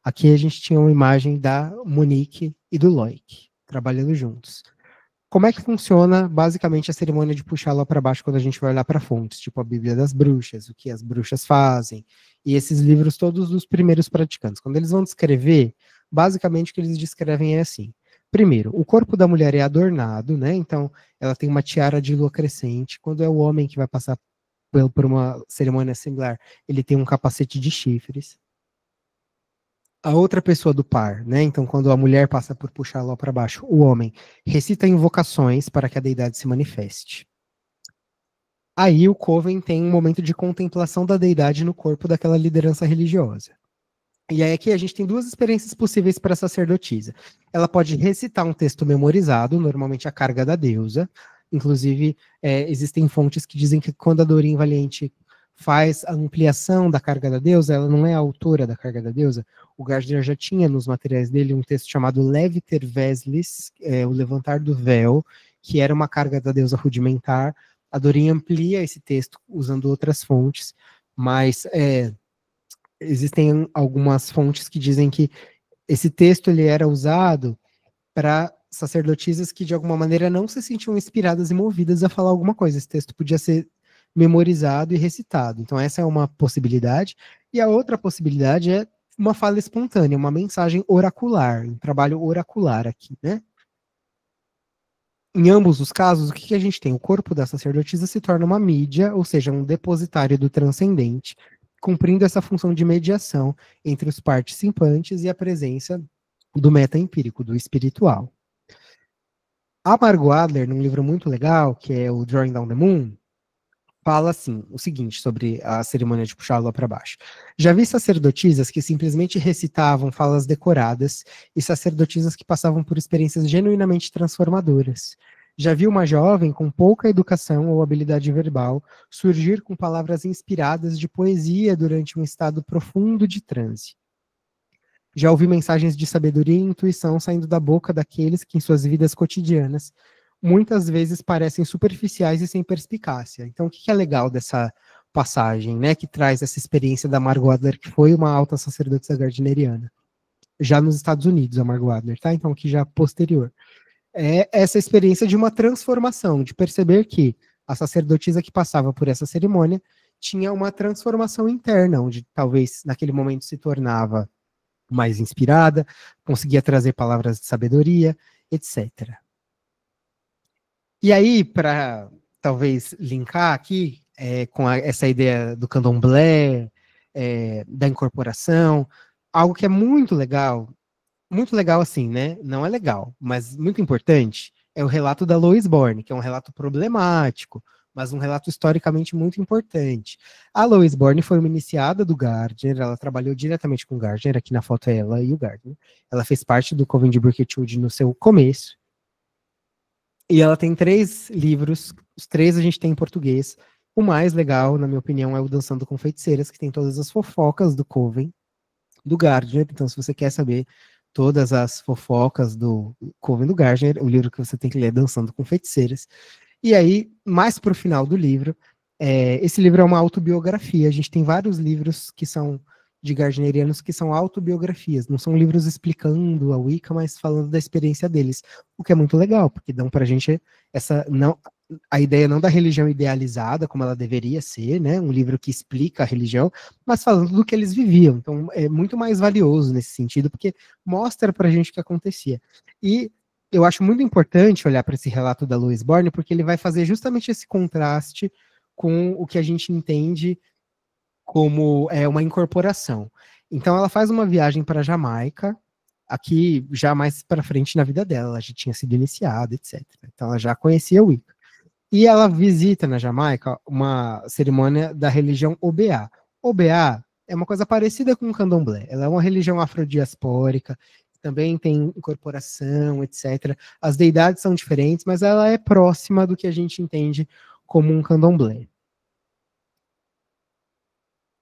Aqui a gente tinha uma imagem da Monique e do Loic, trabalhando juntos. Como é que funciona, basicamente, a cerimônia de puxar lá para baixo quando a gente vai olhar para fontes, tipo a Bíblia das Bruxas, o que as bruxas fazem, e esses livros todos dos primeiros praticantes. Quando eles vão descrever, basicamente o que eles descrevem é assim. Primeiro, o corpo da mulher é adornado, né? Então, ela tem uma tiara de lua crescente. Quando é o homem que vai passar por uma cerimônia similar, ele tem um capacete de chifres. A outra pessoa do par, né? Então, quando a mulher passa por puxar lá para baixo, o homem recita invocações para que a deidade se manifeste. Aí o Coven tem um momento de contemplação da deidade no corpo daquela liderança religiosa. E aí aqui a gente tem duas experiências possíveis para a sacerdotisa. Ela pode recitar um texto memorizado, normalmente a carga da deusa. Inclusive, existem fontes que dizem que quando a Doreen Valiente faz a ampliação da carga da deusa, ela não é a autora da carga da deusa. O Gardner já tinha nos materiais dele um texto chamado Leviter Veslis, o levantar do véu, que era uma carga da deusa rudimentar. A Doreen amplia esse texto usando outras fontes, mas existem algumas fontes que dizem que esse texto ele era usado para sacerdotisas que de alguma maneira não se sentiam inspiradas e movidas a falar alguma coisa. Esse texto podia ser memorizado e recitado. Então essa é uma possibilidade. E a outra possibilidade é uma fala espontânea, uma mensagem oracular, um trabalho oracular aqui, né? Em ambos os casos, o que a gente tem? O corpo da sacerdotisa se torna uma mídia, ou seja, um depositário do transcendente, cumprindo essa função de mediação entre os participantes e a presença do meta-empírico, do espiritual. A Margot Adler, num livro muito legal, que é o Drawing Down the Moon, fala assim, o seguinte, sobre a cerimônia de puxar a lua para baixo. Já vi sacerdotisas que simplesmente recitavam falas decoradas e sacerdotisas que passavam por experiências genuinamente transformadoras. Já vi uma jovem com pouca educação ou habilidade verbal surgir com palavras inspiradas de poesia durante um estado profundo de transe. Já ouvi mensagens de sabedoria e intuição saindo da boca daqueles que, em suas vidas cotidianas, muitas vezes parecem superficiais e sem perspicácia. Então, o que é legal dessa passagem, né, que traz essa experiência da Margot Adler, que foi uma alta sacerdotisa gardneriana, já nos Estados Unidos, a Margot Adler, tá? Então, aqui já posterior. É essa experiência de uma transformação, de perceber que a sacerdotisa que passava por essa cerimônia tinha uma transformação interna, onde talvez naquele momento se tornava mais inspirada, conseguia trazer palavras de sabedoria, etc. E aí, para talvez linkar aqui com essa ideia do candomblé, da incorporação, algo que é muito legal assim, né? Não é legal, mas muito importante, é o relato da Lois Born, que é um relato problemático, mas um relato historicamente muito importante. A Lois Born foi uma iniciada do Gardner, ela trabalhou diretamente com o Gardner, aqui na foto é ela e o Gardner. Ela fez parte do Coven de Birketwood no seu começo, e ela tem 3 livros, os 3 a gente tem em português. O mais legal, na minha opinião, é o Dançando com Feiticeiras, que tem todas as fofocas do Coven, do Gardner. Então, se você quer saber todas as fofocas do Coven do Gardner, o livro que você tem que ler é Dançando com Feiticeiras. E aí, mais pro final do livro, esse livro é uma autobiografia. A gente tem vários livros que são de gardnerianos que são autobiografias, não são livros explicando a Wicca, mas falando da experiência deles, o que é muito legal, porque dão pra gente a ideia não da religião idealizada, como ela deveria ser, né, um livro que explica a religião, mas falando do que eles viviam. Então é muito mais valioso nesse sentido, porque mostra pra gente o que acontecia. E eu acho muito importante olhar para esse relato da Lois Born, porque ele vai fazer justamente esse contraste com o que a gente entende como uma incorporação. Então ela faz uma viagem para Jamaica, aqui já mais para frente na vida dela, ela já tinha sido iniciada, etc. Então ela já conhecia o Wicca. E ela visita na Jamaica uma cerimônia da religião Obeah. Obeah é uma coisa parecida com o candomblé. Ela é uma religião afrodiaspórica, também tem incorporação, etc. As deidades são diferentes, mas ela é próxima do que a gente entende como um candomblé.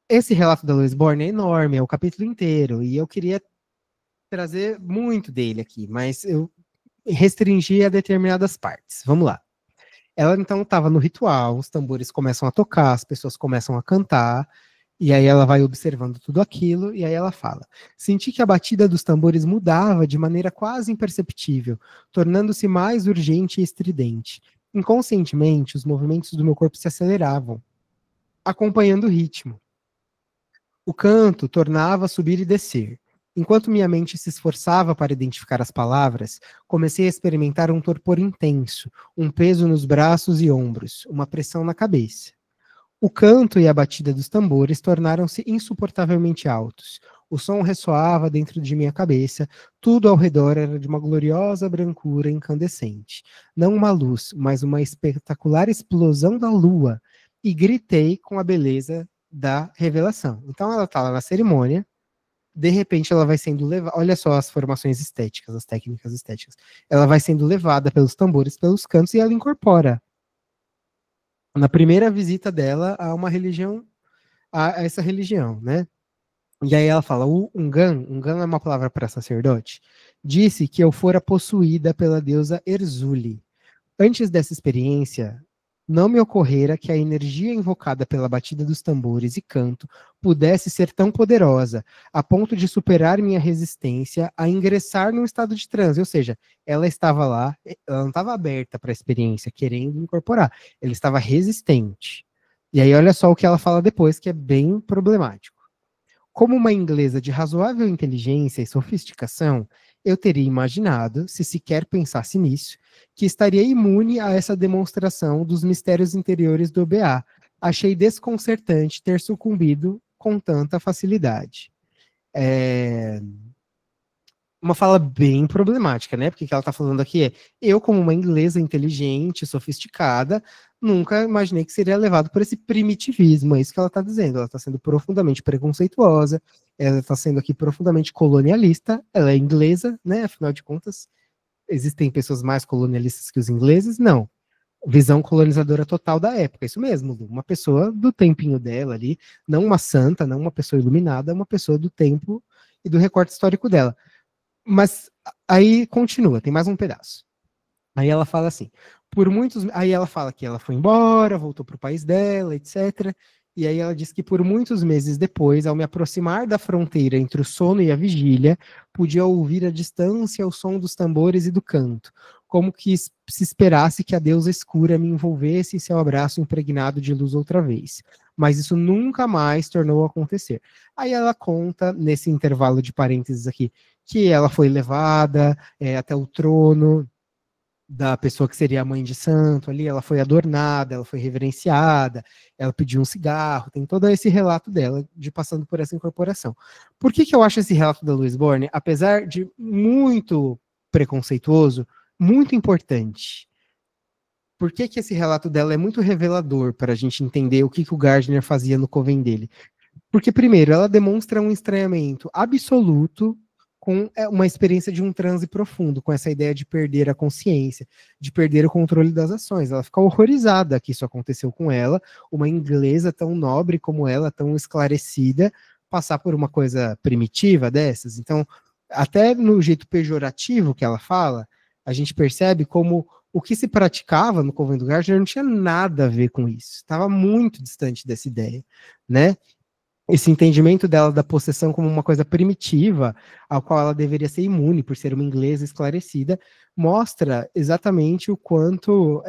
Esse relato da Louise Borne é enorme, é o capítulo inteiro, e eu queria trazer muito dele aqui, mas eu restringi a determinadas partes. Vamos lá. Ela então estava no ritual, os tambores começam a tocar, as pessoas começam a cantar, e aí ela vai observando tudo aquilo, e aí ela fala: senti que a batida dos tambores mudava de maneira quase imperceptível, tornando-se mais urgente e estridente. Inconscientemente, os movimentos do meu corpo se aceleravam, acompanhando o ritmo. O canto tornava a subir e descer. Enquanto minha mente se esforçava para identificar as palavras, comecei a experimentar um torpor intenso, um peso nos braços e ombros, uma pressão na cabeça. O canto e a batida dos tambores tornaram-se insuportavelmente altos. O som ressoava dentro de minha cabeça, tudo ao redor era de uma gloriosa brancura incandescente. Não uma luz, mas uma espetacular explosão da lua. E gritei com a beleza da revelação. Então ela está lá na cerimônia, de repente ela vai sendo levada, olha só as formações estéticas, as técnicas estéticas. Ela vai sendo levada pelos tambores, pelos cantos, e ela incorpora na primeira visita dela a uma religião, a essa religião, né? E aí ela fala, o Ungan é uma palavra para sacerdote, disse que eu fora possuída pela deusa Erzuli. Antes dessa experiência, não me ocorrera que a energia invocada pela batida dos tambores e canto pudesse ser tão poderosa, a ponto de superar minha resistência a ingressar num estado de transe. Ou seja, ela estava lá, ela não estava aberta para a experiência, querendo incorporar. Ela estava resistente. E aí olha só o que ela fala depois, que é bem problemático. Como uma inglesa de razoável inteligência e sofisticação, eu teria imaginado, se sequer pensasse nisso, que estaria imune a essa demonstração dos mistérios interiores do OBA. Achei desconcertante ter sucumbido com tanta facilidade. Uma fala bem problemática, né? Porque o que ela está falando aqui é: eu, como uma inglesa inteligente, sofisticada, nunca imaginei que seria levado por esse primitivismo. É isso que ela está dizendo. Ela está sendo profundamente preconceituosa, ela está sendo aqui profundamente colonialista, ela é inglesa, né? Afinal de contas, existem pessoas mais colonialistas que os ingleses? Não. Visão colonizadora total da época, isso mesmo, Lu. Uma pessoa do tempinho dela ali, não uma santa, não uma pessoa iluminada, uma pessoa do tempo e do recorte histórico dela. Mas aí continua, tem mais um pedaço. Aí ela fala assim, aí ela fala que ela foi embora, voltou para o país dela, etc. E aí ela diz que por muitos meses depois, ao me aproximar da fronteira entre o sono e a vigília, podia ouvir à distância o som dos tambores e do canto, como que se esperasse que a deusa escura me envolvesse em seu abraço impregnado de luz outra vez. Mas isso nunca mais tornou a acontecer. Aí ela conta, nesse intervalo de parênteses aqui, que ela foi levada até o trono da pessoa que seria a mãe de santo ali, ela foi adornada, ela foi reverenciada, ela pediu um cigarro, tem todo esse relato dela de passando por essa incorporação. Por que eu acho esse relato da Louise Borne, apesar de muito preconceituoso, muito importante? Por que esse relato dela é muito revelador para a gente entender o que o Gardner fazia no coven dele? Porque, primeiro, ela demonstra um estranhamento absoluto com uma experiência de um transe profundo, com essa ideia de perder a consciência, de perder o controle das ações. Ela fica horrorizada que isso aconteceu com ela, uma inglesa tão nobre como ela, tão esclarecida, passar por uma coisa primitiva dessas. Então, até no jeito pejorativo que ela fala, a gente percebe como o que se praticava no convento do Gardner não tinha nada a ver com isso. Estava muito distante dessa ideia, né? Esse entendimento dela da possessão como uma coisa primitiva, ao qual ela deveria ser imune por ser uma inglesa esclarecida, mostra exatamente o quanto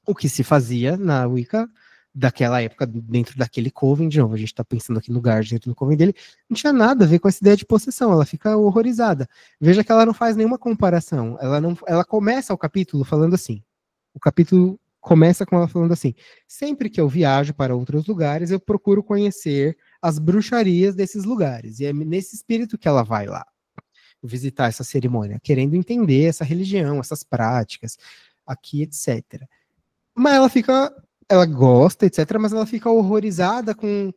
o que se fazia na Wicca daquela época, dentro daquele coven. De novo, a gente está pensando aqui no Gardner, no coven dele, não tinha nada a ver com essa ideia de possessão, ela fica horrorizada. Veja que ela não faz nenhuma comparação, ela começa o capítulo falando assim, o capítulo começa com ela falando assim: sempre que eu viajo para outros lugares, eu procuro conhecer as bruxarias desses lugares. E é nesse espírito que ela vai lá visitar essa cerimônia, querendo entender essa religião, essas práticas, aqui, etc. Mas ela gosta, etc., mas ela fica horrorizada com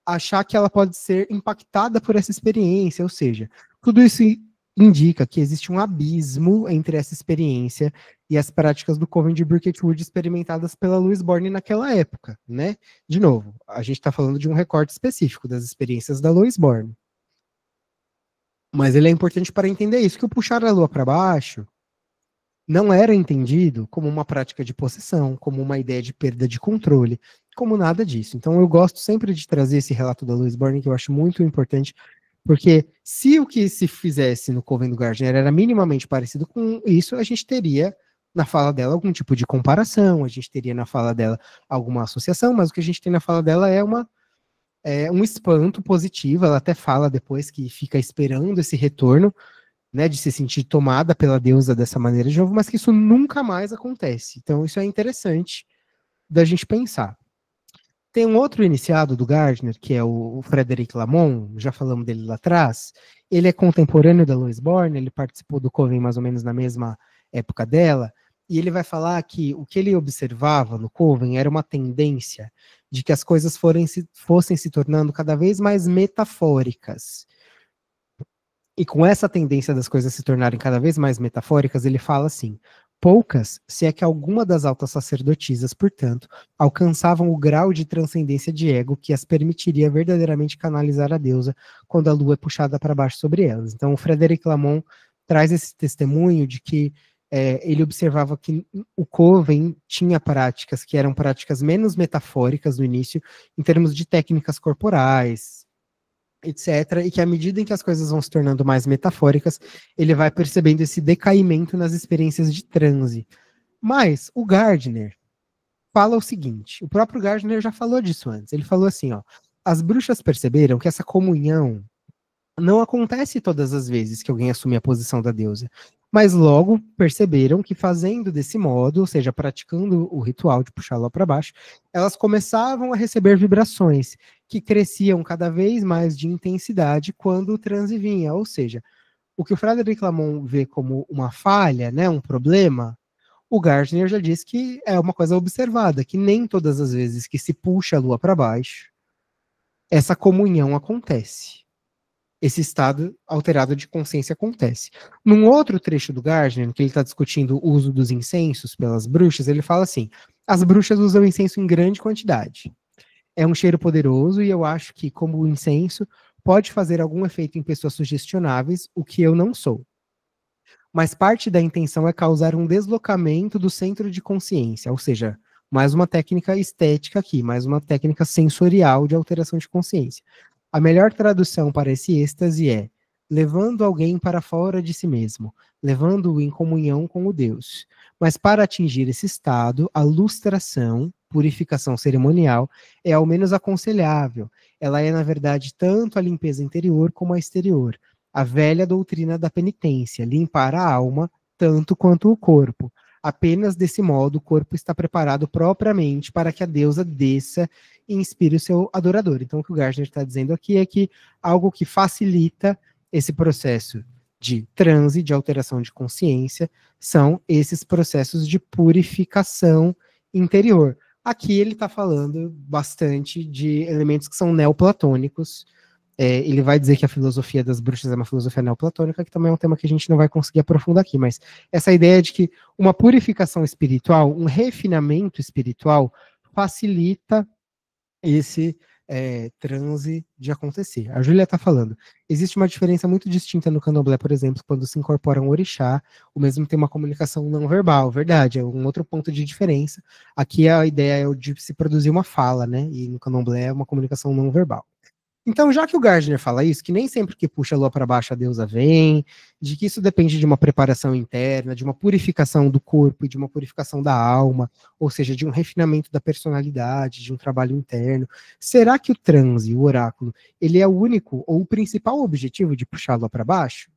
achar que ela pode ser impactada por essa experiência, ou seja, tudo isso indica que existe um abismo entre essa experiência e as práticas do Coven de Birketwood experimentadas pela Louise Borne naquela época, né? De novo, a gente está falando de um recorte específico das experiências da Louise Borne. Mas ele é importante para entender isso, que o puxar a lua para baixo não era entendido como uma prática de possessão, como uma ideia de perda de controle, como nada disso. Então eu gosto sempre de trazer esse relato da Louise Borne, que eu acho muito importante, porque se o que se fizesse no Coven do Gardner era minimamente parecido com isso, a gente teria na fala dela algum tipo de comparação, a gente teria na fala dela alguma associação, mas o que a gente tem na fala dela é um espanto positivo. Ela até fala depois que fica esperando esse retorno, né, de se sentir tomada pela deusa dessa maneira de novo, mas que isso nunca mais acontece. Então isso é interessante da gente pensar. Tem um outro iniciado do Gardner, que é o Frederic Lamont, já falamos dele lá atrás. Ele é contemporâneo da Louise Borne, ele participou do Coven mais ou menos na mesma época dela, e ele vai falar que o que ele observava no Coven era uma tendência de que as coisas fossem se tornando cada vez mais metafóricas. E com essa tendência das coisas se tornarem cada vez mais metafóricas, ele fala assim: poucas, se é que alguma das altas sacerdotisas, portanto, alcançavam o grau de transcendência de ego que as permitiria verdadeiramente canalizar a deusa quando a lua é puxada para baixo sobre elas. Então, o Frederic Lamont traz esse testemunho de que ele observava que o Coven tinha práticas que eram práticas menos metafóricas no início, em termos de técnicas corporais, etc., e que à medida em que as coisas vão se tornando mais metafóricas, ele vai percebendo esse decaimento nas experiências de transe. Mas o Gardner fala o seguinte, o próprio Gardner já falou disso antes, ele falou assim, ó, as bruxas perceberam que essa comunhão não acontece todas as vezes que alguém assume a posição da deusa, mas logo perceberam que fazendo desse modo, ou seja, praticando o ritual de puxá-la para baixo, elas começavam a receber vibrações que cresciam cada vez mais de intensidade quando o transe vinha, ou seja, o que o Frederic Lamont vê como uma falha, né, um problema, o Gardner já disse que é uma coisa observada, que nem todas as vezes que se puxa a lua para baixo, essa comunhão acontece. Esse estado alterado de consciência acontece. Num outro trecho do Gardner, que ele está discutindo o uso dos incensos pelas bruxas, ele fala assim: as bruxas usam incenso em grande quantidade. É um cheiro poderoso e eu acho que, como o incenso, pode fazer algum efeito em pessoas sugestionáveis, o que eu não sou. Mas parte da intenção é causar um deslocamento do centro de consciência, ou seja, mais uma técnica estética aqui, mais uma técnica sensorial de alteração de consciência. A melhor tradução para esse êxtase é levando alguém para fora de si mesmo, levando-o em comunhão com o Deus. Mas para atingir esse estado, a lustração, purificação cerimonial, é ao menos aconselhável. Ela é, na verdade, tanto a limpeza interior como a exterior. A velha doutrina da penitência, limpar a alma tanto quanto o corpo. Apenas desse modo o corpo está preparado propriamente para que a deusa desça e inspire o seu adorador. Então o que o Gardner está dizendo aqui é que algo que facilita esse processo de transe, de alteração de consciência, são esses processos de purificação interior. Aqui ele está falando bastante de elementos que são neoplatônicos. Ele vai dizer que a filosofia das bruxas é uma filosofia neoplatônica, que também é um tema que a gente não vai conseguir aprofundar aqui, mas essa ideia de que uma purificação espiritual, um refinamento espiritual, facilita esse transe de acontecer. A Júlia está falando, existe uma diferença muito distinta no candomblé, por exemplo, quando se incorpora um orixá, o mesmo tem uma comunicação não verbal, verdade, é um outro ponto de diferença. Aqui a ideia é de se produzir uma fala, né, e no candomblé é uma comunicação não verbal. Então, já que o Gardner fala isso, que nem sempre que puxa a lua para baixo a deusa vem, de que isso depende de uma preparação interna, de uma purificação do corpo e de uma purificação da alma, ou seja, de um refinamento da personalidade, de um trabalho interno, será que o transe, o oráculo, ele é o único ou o principal objetivo de puxar a lua para baixo?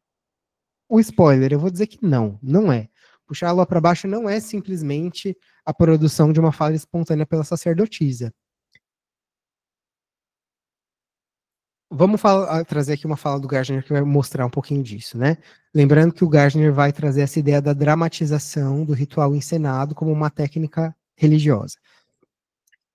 O spoiler, eu vou dizer que não, não é. Puxar a lua para baixo não é simplesmente a produção de uma fala espontânea pela sacerdotisa. Vamos trazer aqui uma fala do Gardner que vai mostrar um pouquinho disso, né? Lembrando que o Gardner vai trazer essa ideia da dramatização do ritual encenado como uma técnica religiosa.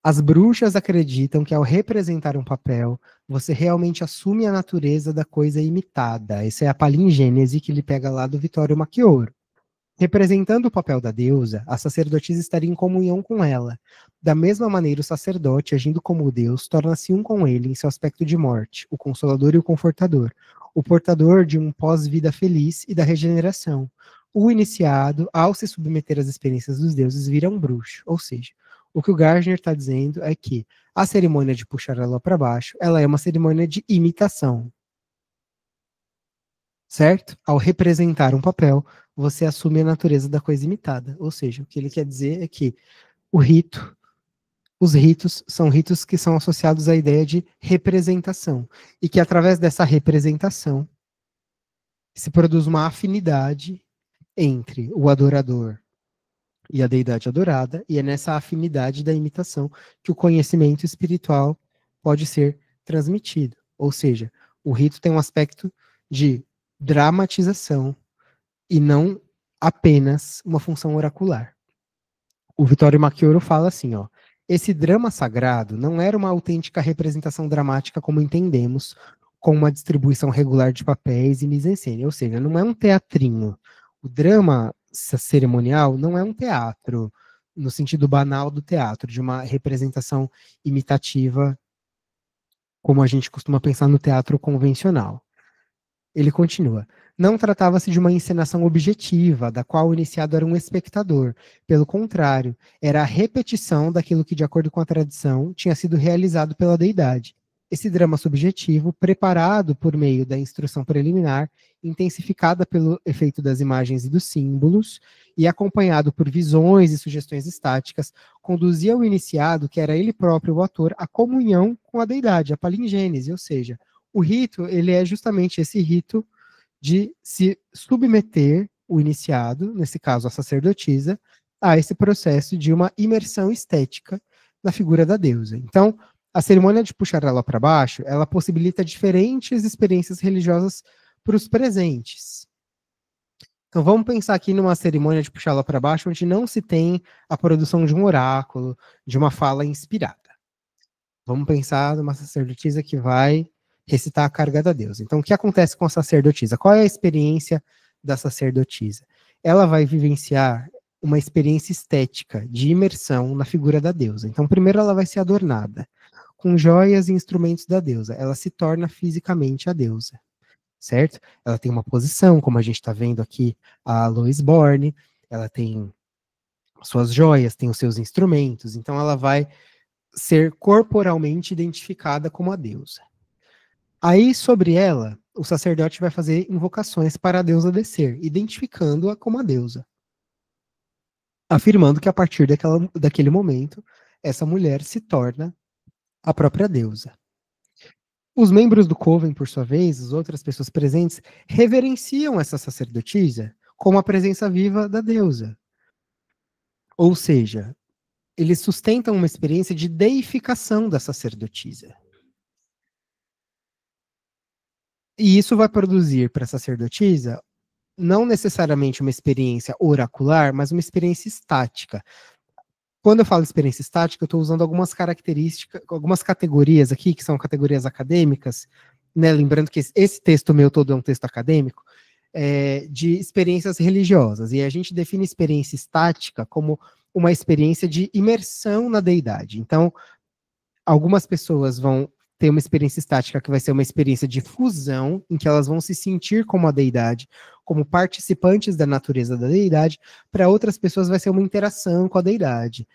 As bruxas acreditam que ao representar um papel, você realmente assume a natureza da coisa imitada. Essa é a palingênese que ele pega lá do Vittorio Macchioro. Representando o papel da deusa, a sacerdotisa estaria em comunhão com ela. Da mesma maneira, o sacerdote, agindo como o Deus, torna-se um com ele em seu aspecto de morte, o consolador e o confortador, o portador de um pós-vida feliz e da regeneração. O iniciado, ao se submeter às experiências dos deuses, vira um bruxo. Ou seja, o que o Gardner está dizendo é que a cerimônia de puxar a lua para baixo, ela é uma cerimônia de imitação. Certo? Ao representar um papel, você assume a natureza da coisa imitada. Ou seja, o que ele quer dizer é que os ritos são ritos que são associados à ideia de representação. E que através dessa representação se produz uma afinidade entre o adorador e a deidade adorada, e é nessa afinidade da imitação que o conhecimento espiritual pode ser transmitido. Ou seja, o rito tem um aspecto de dramatização e não apenas uma função oracular. O Vittorio Macchioro fala assim, ó, esse drama sagrado não era uma autêntica representação dramática como entendemos, com uma distribuição regular de papéis e mise-en-scène, ou seja, não é um teatrinho. O drama cerimonial não é um teatro, no sentido banal do teatro, de uma representação imitativa, como a gente costuma pensar no teatro convencional. Ele continua. Não tratava-se de uma encenação objetiva, da qual o iniciado era um espectador. Pelo contrário, era a repetição daquilo que, de acordo com a tradição, tinha sido realizado pela deidade. Esse drama subjetivo, preparado por meio da instrução preliminar, intensificada pelo efeito das imagens e dos símbolos, e acompanhado por visões e sugestões estáticas, conduzia o iniciado, que era ele próprio o ator, à comunhão com a deidade, a palingênese, ou seja, o rito, ele é justamente esse rito de se submeter o iniciado, nesse caso a sacerdotisa, a esse processo de uma imersão estética na figura da deusa. Então, a cerimônia de puxar ela para baixo, ela possibilita diferentes experiências religiosas para os presentes. Então, vamos pensar aqui numa cerimônia de puxar ela para baixo, onde não se tem a produção de um oráculo, de uma fala inspirada. Vamos pensar numa sacerdotisa que vai recitar a carga da deusa. Então, o que acontece com a sacerdotisa? Qual é a experiência da sacerdotisa? Ela vai vivenciar uma experiência estética de imersão na figura da deusa. Então, primeiro ela vai ser adornada com joias e instrumentos da deusa. Ela se torna fisicamente a deusa, certo? Ela tem uma posição, como a gente está vendo aqui, a Lois Borne, ela tem suas joias, tem os seus instrumentos, então ela vai ser corporalmente identificada como a deusa. Aí, sobre ela, o sacerdote vai fazer invocações para a deusa descer, identificando-a como a deusa, afirmando que a partir daquele momento, essa mulher se torna a própria deusa. Os membros do coven, por sua vez, as outras pessoas presentes, reverenciam essa sacerdotisa como a presença viva da deusa. Ou seja, eles sustentam uma experiência de deificação da sacerdotisa. E isso vai produzir para a sacerdotisa não necessariamente uma experiência oracular, mas uma experiência estática. Quando eu falo experiência estática, eu estou usando algumas características, algumas categorias aqui, que são categorias acadêmicas, né? Lembrando que esse texto meu todo é um texto acadêmico, de experiências religiosas. E a gente define experiência estática como uma experiência de imersão na deidade. Então, algumas pessoas vão ter uma experiência estática que vai ser uma experiência de fusão, em que elas vão se sentir como a deidade, como participantes da natureza da deidade. Para outras pessoas vai ser uma interação com a deidade.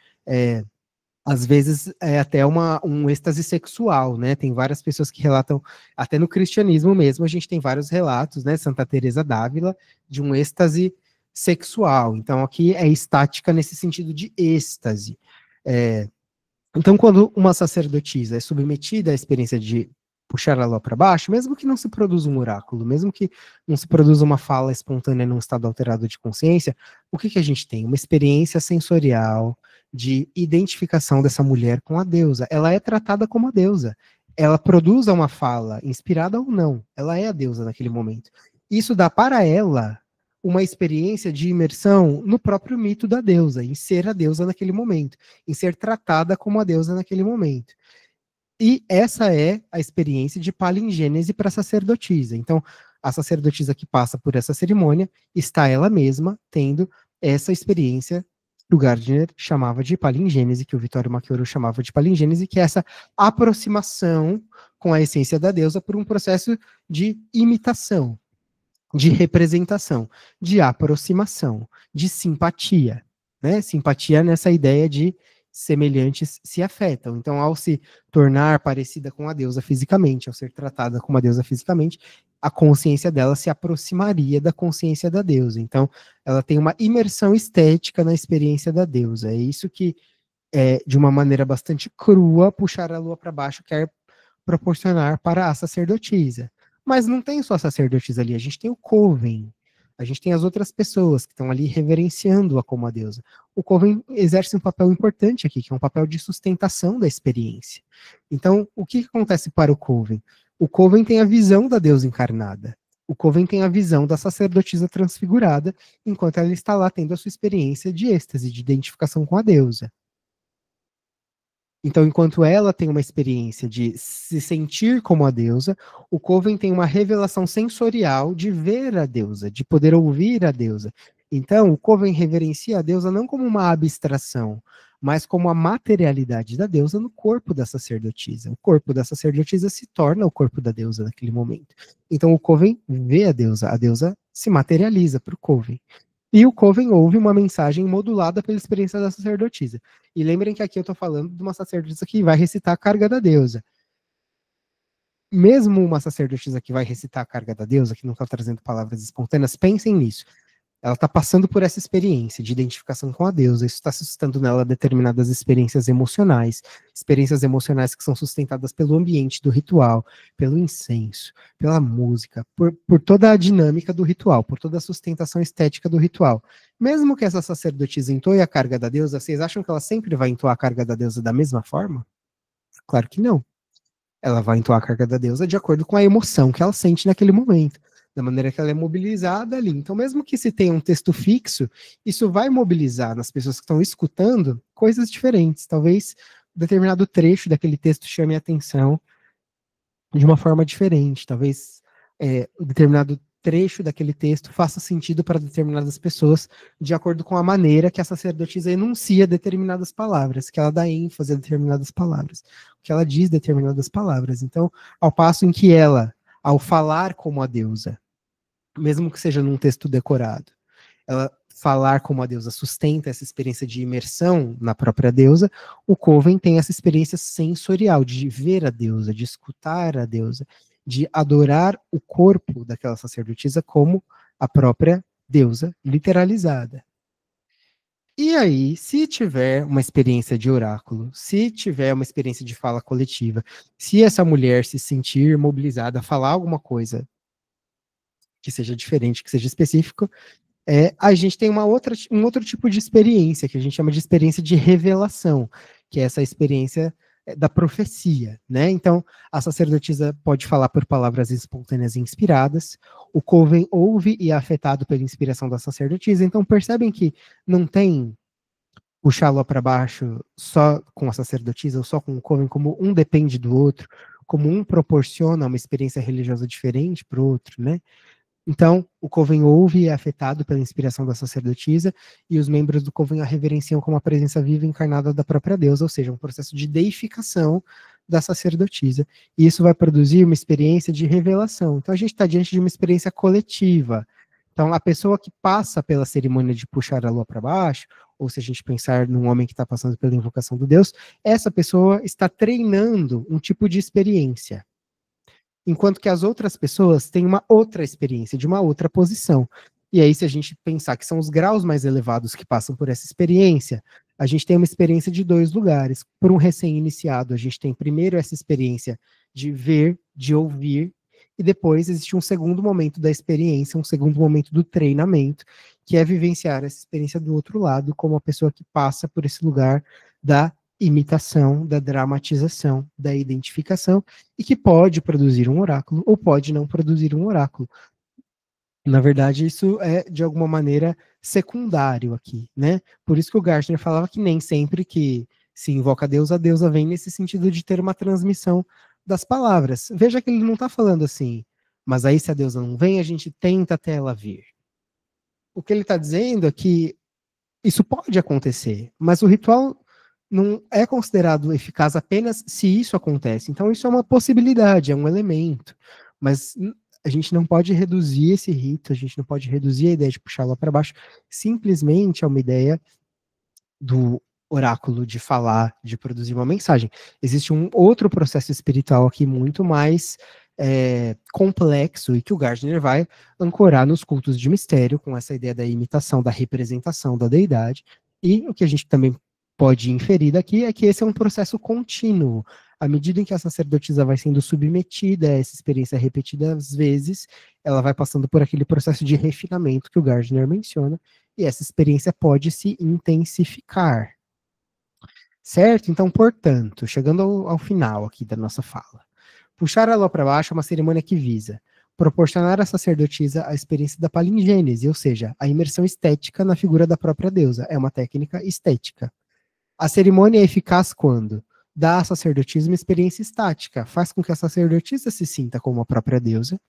Às vezes é até um êxtase sexual, né? Tem várias pessoas que relatam, até no cristianismo mesmo, a gente tem vários relatos, né? Santa Teresa d'Ávila, de um êxtase sexual. Então aqui é estática nesse sentido de êxtase. Então, quando uma sacerdotisa é submetida à experiência de puxar a lua para baixo, mesmo que não se produza um oráculo, mesmo que não se produza uma fala espontânea num estado alterado de consciência, o que a gente tem? Uma experiência sensorial de identificação dessa mulher com a deusa. Ela é tratada como a deusa. Ela produz uma fala, inspirada ou não. Ela é a deusa naquele momento. Isso dá para ela uma experiência de imersão no próprio mito da deusa, em ser a deusa naquele momento, em ser tratada como a deusa naquele momento. E essa é a experiência de palingênese para a sacerdotisa. Então, a sacerdotisa que passa por essa cerimônia está ela mesma tendo essa experiência que o Gardner chamava de palingênese, que o Vittorio Macchioro chamava de palingênese, que é essa aproximação com a essência da deusa por um processo de imitação, de representação, de aproximação, de simpatia, né? Simpatia nessa ideia de semelhantes se afetam. Então, ao se tornar parecida com a deusa fisicamente, ao ser tratada como a deusa fisicamente, a consciência dela se aproximaria da consciência da deusa. Então, ela tem uma imersão estética na experiência da deusa. É isso que, de uma maneira bastante crua, puxar a lua para baixo quer proporcionar para a sacerdotisa. Mas não tem só a sacerdotisa ali, a gente tem o coven, a gente tem as outras pessoas que estão ali reverenciando-a como a deusa. O coven exerce um papel importante aqui, que é um papel de sustentação da experiência. Então, o que acontece para o coven? O coven tem a visão da deusa encarnada. O coven tem a visão da sacerdotisa transfigurada, enquanto ela está lá tendo a sua experiência de êxtase, de identificação com a deusa. Então, enquanto ela tem uma experiência de se sentir como a deusa, o coven tem uma revelação sensorial de ver a deusa, de poder ouvir a deusa. Então, o coven reverencia a deusa não como uma abstração, mas como a materialidade da deusa no corpo da sacerdotisa. O corpo da sacerdotisa se torna o corpo da deusa naquele momento. Então, o coven vê a deusa se materializa para o coven. E o coven ouve uma mensagem modulada pela experiência da sacerdotisa. E lembrem que aqui eu estou falando de uma sacerdotisa que vai recitar a carga da deusa. Mesmo uma sacerdotisa que vai recitar a carga da deusa, que não está trazendo palavras espontâneas, pensem nisso. Ela está passando por essa experiência de identificação com a deusa, isso está suscitando nela determinadas experiências emocionais que são sustentadas pelo ambiente do ritual, pelo incenso, pela música, por toda a dinâmica do ritual, por toda a sustentação estética do ritual. Mesmo que essa sacerdotisa entoie a carga da deusa, vocês acham que ela sempre vai entoar a carga da deusa da mesma forma? Claro que não. Ela vai entoar a carga da deusa de acordo com a emoção que ela sente naquele momento, da maneira que ela é mobilizada ali. Então, mesmo que se tenha um texto fixo, isso vai mobilizar nas pessoas que estão escutando coisas diferentes. Talvez determinado trecho daquele texto chame a atenção de uma forma diferente. Talvez determinado trecho daquele texto faça sentido para determinadas pessoas, de acordo com a maneira que a sacerdotisa enuncia determinadas palavras, que ela dá ênfase a determinadas palavras, que ela diz determinadas palavras. Então, ao passo em que ela, ao falar como a deusa, mesmo que seja num texto decorado, ela falar como a deusa sustenta essa experiência de imersão na própria deusa, o coven tem essa experiência sensorial de ver a deusa, de escutar a deusa, de adorar o corpo daquela sacerdotisa como a própria deusa literalizada. E aí, se tiver uma experiência de oráculo, se tiver uma experiência de fala coletiva, se essa mulher se sentir mobilizada a falar alguma coisa que seja diferente, que seja específico, a gente tem um outro tipo de experiência, que a gente chama de experiência de revelação, que é essa experiência da profecia, né? Então, a sacerdotisa pode falar por palavras espontâneas e inspiradas, o coven ouve e é afetado pela inspiração da sacerdotisa, então percebem que não tem puxá-lo para baixo só com a sacerdotisa ou só com o coven, como um depende do outro, como um proporciona uma experiência religiosa diferente para o outro, né? Então, o coven ouve e é afetado pela inspiração da sacerdotisa, e os membros do coven a reverenciam como a presença viva e encarnada da própria deusa, ou seja, um processo de deificação da sacerdotisa. E isso vai produzir uma experiência de revelação. Então, a gente está diante de uma experiência coletiva. Então, a pessoa que passa pela cerimônia de puxar a lua para baixo, ou se a gente pensar num homem que está passando pela invocação do Deus, essa pessoa está treinando um tipo de experiência, enquanto que as outras pessoas têm uma outra experiência, de uma outra posição. E aí, se a gente pensar que são os graus mais elevados que passam por essa experiência, a gente tem uma experiência de dois lugares. Por um recém-iniciado, a gente tem primeiro essa experiência de ver, de ouvir, e depois existe um segundo momento da experiência, um segundo momento do treinamento, que é vivenciar essa experiência do outro lado, como a pessoa que passa por esse lugar da imitação, da dramatização, da identificação, e que pode produzir um oráculo ou pode não produzir um oráculo. Na verdade, isso é, de alguma maneira, secundário aqui, né? Por isso que o Gardner falava que nem sempre que se invoca a deusa vem nesse sentido de ter uma transmissão das palavras. Veja que ele não está falando assim, mas aí se a deusa não vem, a gente tenta até ela vir. O que ele está dizendo é que isso pode acontecer, mas o ritual não é considerado eficaz apenas se isso acontece. Então, isso é uma possibilidade, é um elemento. Mas a gente não pode reduzir esse rito, a gente não pode reduzir a ideia de puxar lá para baixo simplesmente a uma ideia do oráculo de falar, de produzir uma mensagem. Existe um outro processo espiritual aqui muito mais complexo e que o Gardner vai ancorar nos cultos de mistério, com essa ideia da imitação, da representação da deidade. E o que a gente também pode inferir daqui é que esse é um processo contínuo. À medida em que a sacerdotisa vai sendo submetida a essa experiência repetida às vezes, ela vai passando por aquele processo de refinamento que o Gardner menciona, e essa experiência pode se intensificar. Certo? Então, portanto, chegando ao final aqui da nossa fala, puxar a lua para baixo é uma cerimônia que visa proporcionar à sacerdotisa a experiência da palingênese, ou seja, a imersão estética na figura da própria deusa. É uma técnica estética. A cerimônia é eficaz quando dá à sacerdotisa uma experiência estática, faz com que a sacerdotisa se sinta como a própria deusa,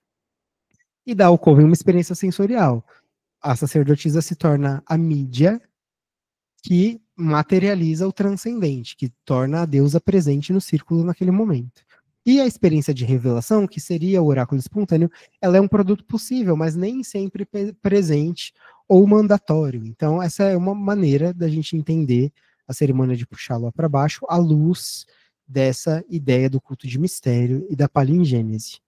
e dá ao coven uma experiência sensorial. A sacerdotisa se torna a mídia que materializa o transcendente, que torna a deusa presente no círculo naquele momento. E a experiência de revelação, que seria o oráculo espontâneo, ela é um produto possível, mas nem sempre presente ou mandatório. Então, essa é uma maneira da gente entender a cerimônia de puxá-lo para baixo à luz dessa ideia do culto de mistério e da palingênese.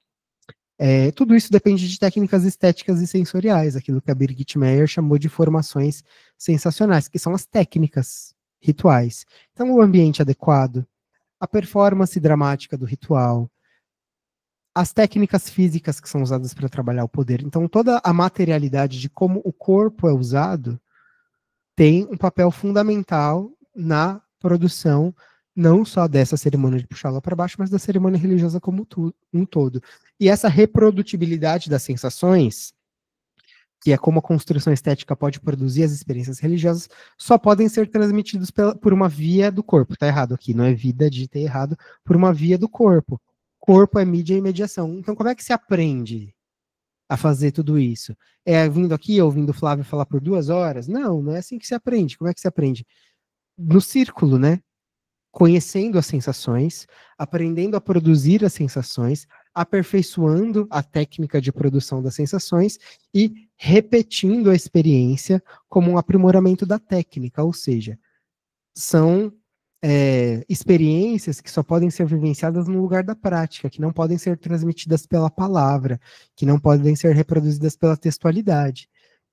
Tudo isso depende de técnicas estéticas e sensoriais, aquilo que a Birgit Meyer chamou de formações sensacionais, que são as técnicas rituais. Então, o ambiente adequado, a performance dramática do ritual, as técnicas físicas que são usadas para trabalhar o poder. Então, toda a materialidade de como o corpo é usado tem um papel fundamental na produção não só dessa cerimônia de puxá-la para baixo, mas da cerimônia religiosa como um todo. E essa reprodutibilidade das sensações, que é como a construção estética pode produzir as experiências religiosas, só podem ser transmitidos por uma via do corpo. Tá errado aqui, não é vida de ter errado, por uma via do corpo. Corpo é mídia e mediação. Então, como é que se aprende a fazer tudo isso? É vindo aqui, ouvindo o Flávio falar por 2 horas? Não, não é assim que se aprende. Como é que se aprende? No círculo, né? Conhecendo as sensações, aprendendo a produzir as sensações, aperfeiçoando a técnica de produção das sensações e repetindo a experiência como um aprimoramento da técnica, ou seja, são experiências que só podem ser vivenciadas no lugar da prática, que não podem ser transmitidas pela palavra, que não podem ser reproduzidas pela textualidade.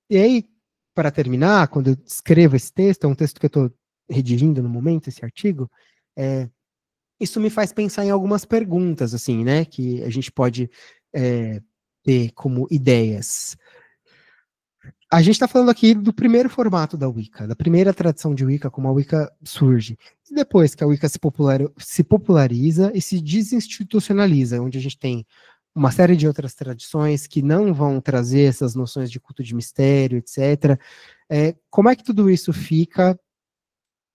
E aí, para terminar, quando eu escrevo esse texto, é um texto que eu estou redigindo no momento, esse artigo, isso me faz pensar em algumas perguntas, assim, né, que a gente pode ter como ideias. A gente está falando aqui do primeiro formato da Wicca, da primeira tradição de Wicca, como a Wicca surge. E depois que a Wicca se populariza e se desinstitucionaliza, onde a gente tem uma série de outras tradições que não vão trazer essas noções de culto de mistério, etc. Como é que tudo isso fica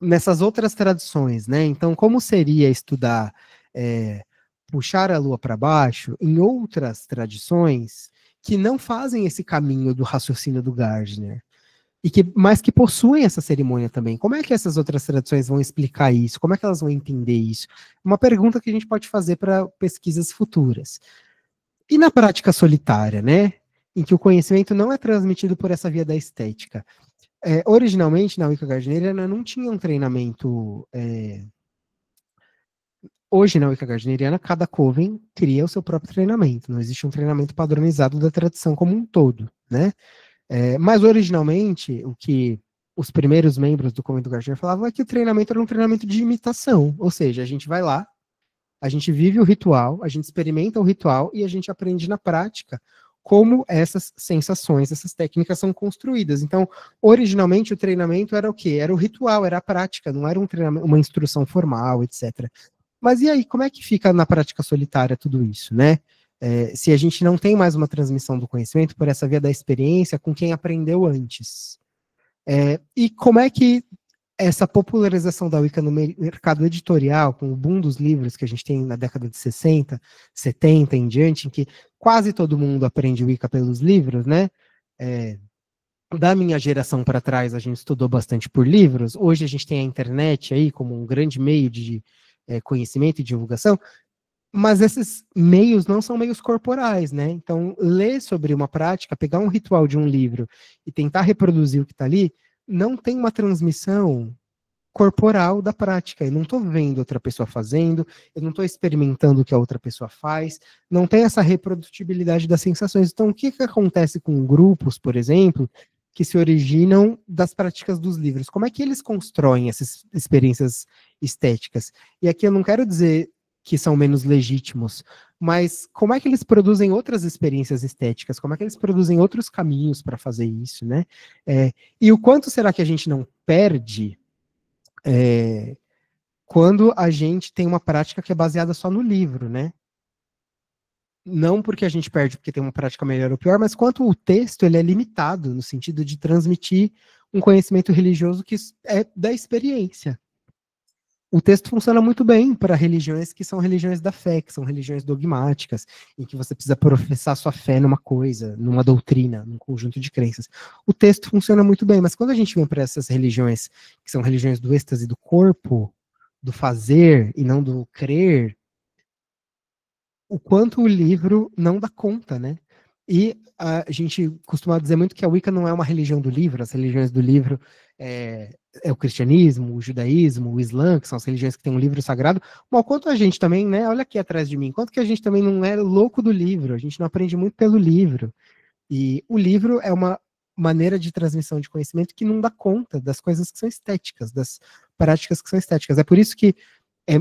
nessas outras tradições, né? Então, como seria estudar puxar a lua para baixo em outras tradições que não fazem esse caminho do raciocínio do Gardner, mas que possuem essa cerimônia também? Como é que essas outras tradições vão explicar isso? Como é que elas vão entender isso? Uma pergunta que a gente pode fazer para pesquisas futuras. E na prática solitária, né? Em que o conhecimento não é transmitido por essa via da estética. Originalmente, na Wicca Gardneriana, não tinha um treinamento. Hoje, na Wicca Gardneriana, cada coven cria o seu próprio treinamento. Não existe um treinamento padronizado da tradição como um todo, né? Mas, originalmente, o que os primeiros membros do coven do Gardner falavam é que o treinamento era um treinamento de imitação. Ou seja, a gente vai lá, a gente vive o ritual, a gente experimenta o ritual e a gente aprende na prática como essas sensações, essas técnicas são construídas. Então, originalmente o treinamento era o quê? Era o ritual, era a prática, não era um treinamento, uma instrução formal, etc. Mas e aí, como é que fica na prática solitária tudo isso, né? se a gente não tem mais uma transmissão do conhecimento por essa via da experiência com quem aprendeu antes. E como é que essa popularização da Wicca no mercado editorial, com o boom dos livros que a gente tem na década de 60, 70 em diante, em que quase todo mundo aprende Wicca pelos livros, né? Da minha geração para trás, a gente estudou bastante por livros. Hoje a gente tem a internet aí como um grande meio de conhecimento e divulgação, mas esses meios não são meios corporais, né? Então, ler sobre uma prática, pegar um ritual de um livro e tentar reproduzir o que está ali, não tem uma transmissão corporal da prática. Eu não estou vendo outra pessoa fazendo, eu não estou experimentando o que a outra pessoa faz, não tem essa reprodutibilidade das sensações. Então, o que acontece com grupos, por exemplo, que se originam das práticas dos livros? Como é que eles constroem essas experiências estéticas? E aqui eu não quero dizer que são menos legítimos, mas como é que eles produzem outras experiências estéticas? Como é que eles produzem outros caminhos para fazer isso, né? E o quanto será que a gente não perde quando a gente tem uma prática que é baseada só no livro, né? Não porque a gente perde porque tem uma prática melhor ou pior, mas quanto o texto ele é limitado no sentido de transmitir um conhecimento religioso que é da experiência. O texto funciona muito bem para religiões que são religiões da fé, que são religiões dogmáticas, em que você precisa professar sua fé numa coisa, numa doutrina, num conjunto de crenças. O texto funciona muito bem, mas quando a gente vem para essas religiões, que são religiões do êxtase do corpo, do fazer e não do crer, o quanto o livro não dá conta, né? E a gente costuma dizer muito que a Wicca não é uma religião do livro, as religiões do livro é o cristianismo, o judaísmo, o islã, que são as religiões que têm um livro sagrado, mas quanto a gente também, né, olha aqui atrás de mim, quanto que a gente também não é louco do livro, a gente não aprende muito pelo livro. E o livro é uma maneira de transmissão de conhecimento que não dá conta das coisas que são estéticas, das práticas que são estéticas. É por isso que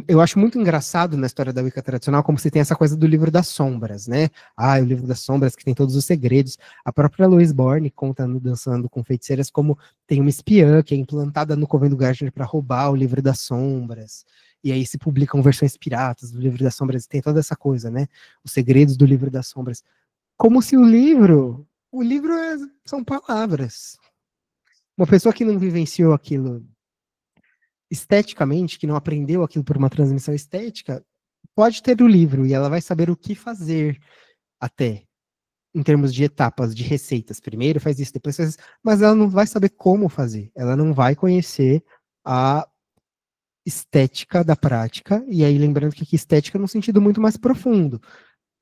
eu acho muito engraçado na história da Wicca tradicional como você tem essa coisa do livro das sombras, né? O livro das sombras que tem todos os segredos. A própria Louise Borne conta no Dançando com Feiticeiras como tem uma espiã que é implantada no convento Gardner para roubar o livro das sombras. E aí se publicam versões piratas do livro das sombras e tem toda essa coisa, né? Os segredos do livro das sombras. Como se o livro são palavras. Uma pessoa que não vivenciou aquilo esteticamente, que não aprendeu aquilo por uma transmissão estética, pode ter o livro e ela vai saber o que fazer até, em termos de etapas, de receitas. Primeiro faz isso, depois faz isso, mas ela não vai saber como fazer. Ela não vai conhecer a estética da prática, e aí lembrando que aqui estética é num sentido muito mais profundo,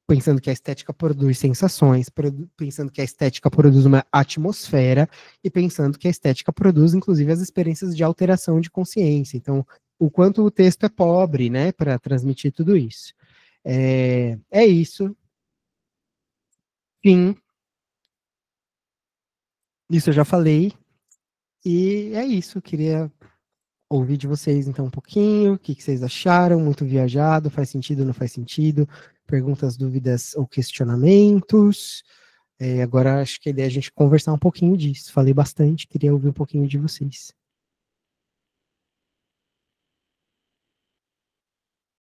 pensando que a estética produz sensações, pensando que a estética produz uma atmosfera e pensando que a estética produz, inclusive, as experiências de alteração de consciência. Então, o quanto o texto é pobre, né, para transmitir tudo isso. É isso. Fim. Isso eu já falei. E é isso. Queria ouvir de vocês, então, um pouquinho. O que vocês acharam? Muito viajado? Faz sentido, não faz sentido? Perguntas, dúvidas ou questionamentos? Agora acho que a ideia é a gente conversar um pouquinho disso. Falei bastante, queria ouvir um pouquinho de vocês.